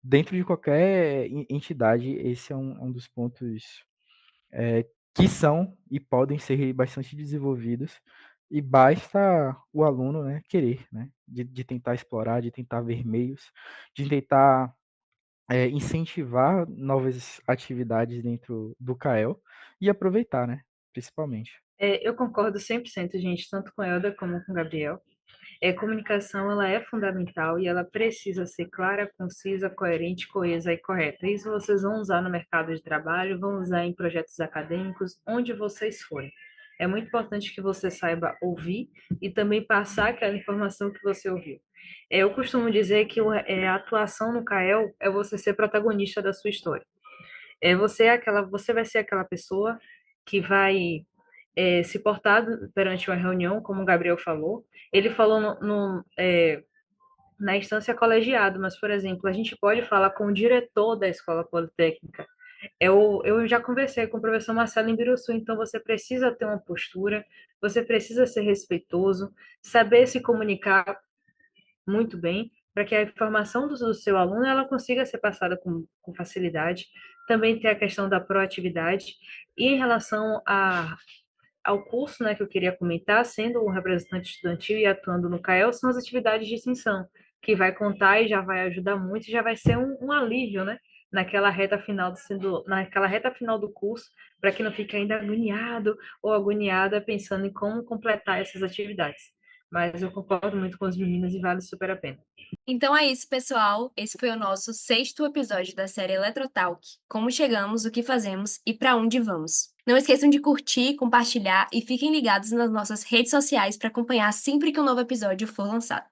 dentro de qualquer entidade, esse é um dos pontos que são e podem ser bastante desenvolvidos e basta o aluno, né, querer, né? De tentar explorar, de tentar ver meios, de tentar incentivar novas atividades dentro do CAEL e aproveitar, né? Principalmente. Eu concordo 100%, gente, tanto com a Elda como com o Gabriel. Comunicação, ela é fundamental e ela precisa ser clara, concisa, coerente, coesa e correta. Isso vocês vão usar no mercado de trabalho, vão usar em projetos acadêmicos, onde vocês forem. É muito importante que você saiba ouvir e também passar aquela informação que você ouviu. Eu costumo dizer que a atuação no CAEL é você ser protagonista da sua história. Você vai ser aquela pessoa que vai se portar perante uma reunião, como o Gabriel falou. Ele falou na instância colegiado, mas, por exemplo, a gente pode falar com o diretor da escola politécnica. Eu já conversei com o professor Marcelo Imbiruçu, então você precisa ter uma postura, você precisa ser respeitoso, saber se comunicar muito bem, para que a informação do seu aluno ela consiga ser passada com facilidade. Também tem a questão da proatividade. E em relação ao curso, né, que eu queria comentar, sendo um representante estudantil e atuando no CAEL, são as atividades de extensão, que vai contar e já vai ajudar muito, e já vai ser um alívio, né, naquela reta final do curso, para que não fique ainda agoniado ou agoniada pensando em como completar essas atividades. Mas eu concordo muito com os meninos e vale super a pena. Então é isso, pessoal. Esse foi o nosso 6º episódio da série Eletrotalk. Como chegamos, o que fazemos e para onde vamos. Não esqueçam de curtir, compartilhar e fiquem ligados nas nossas redes sociais para acompanhar sempre que um novo episódio for lançado.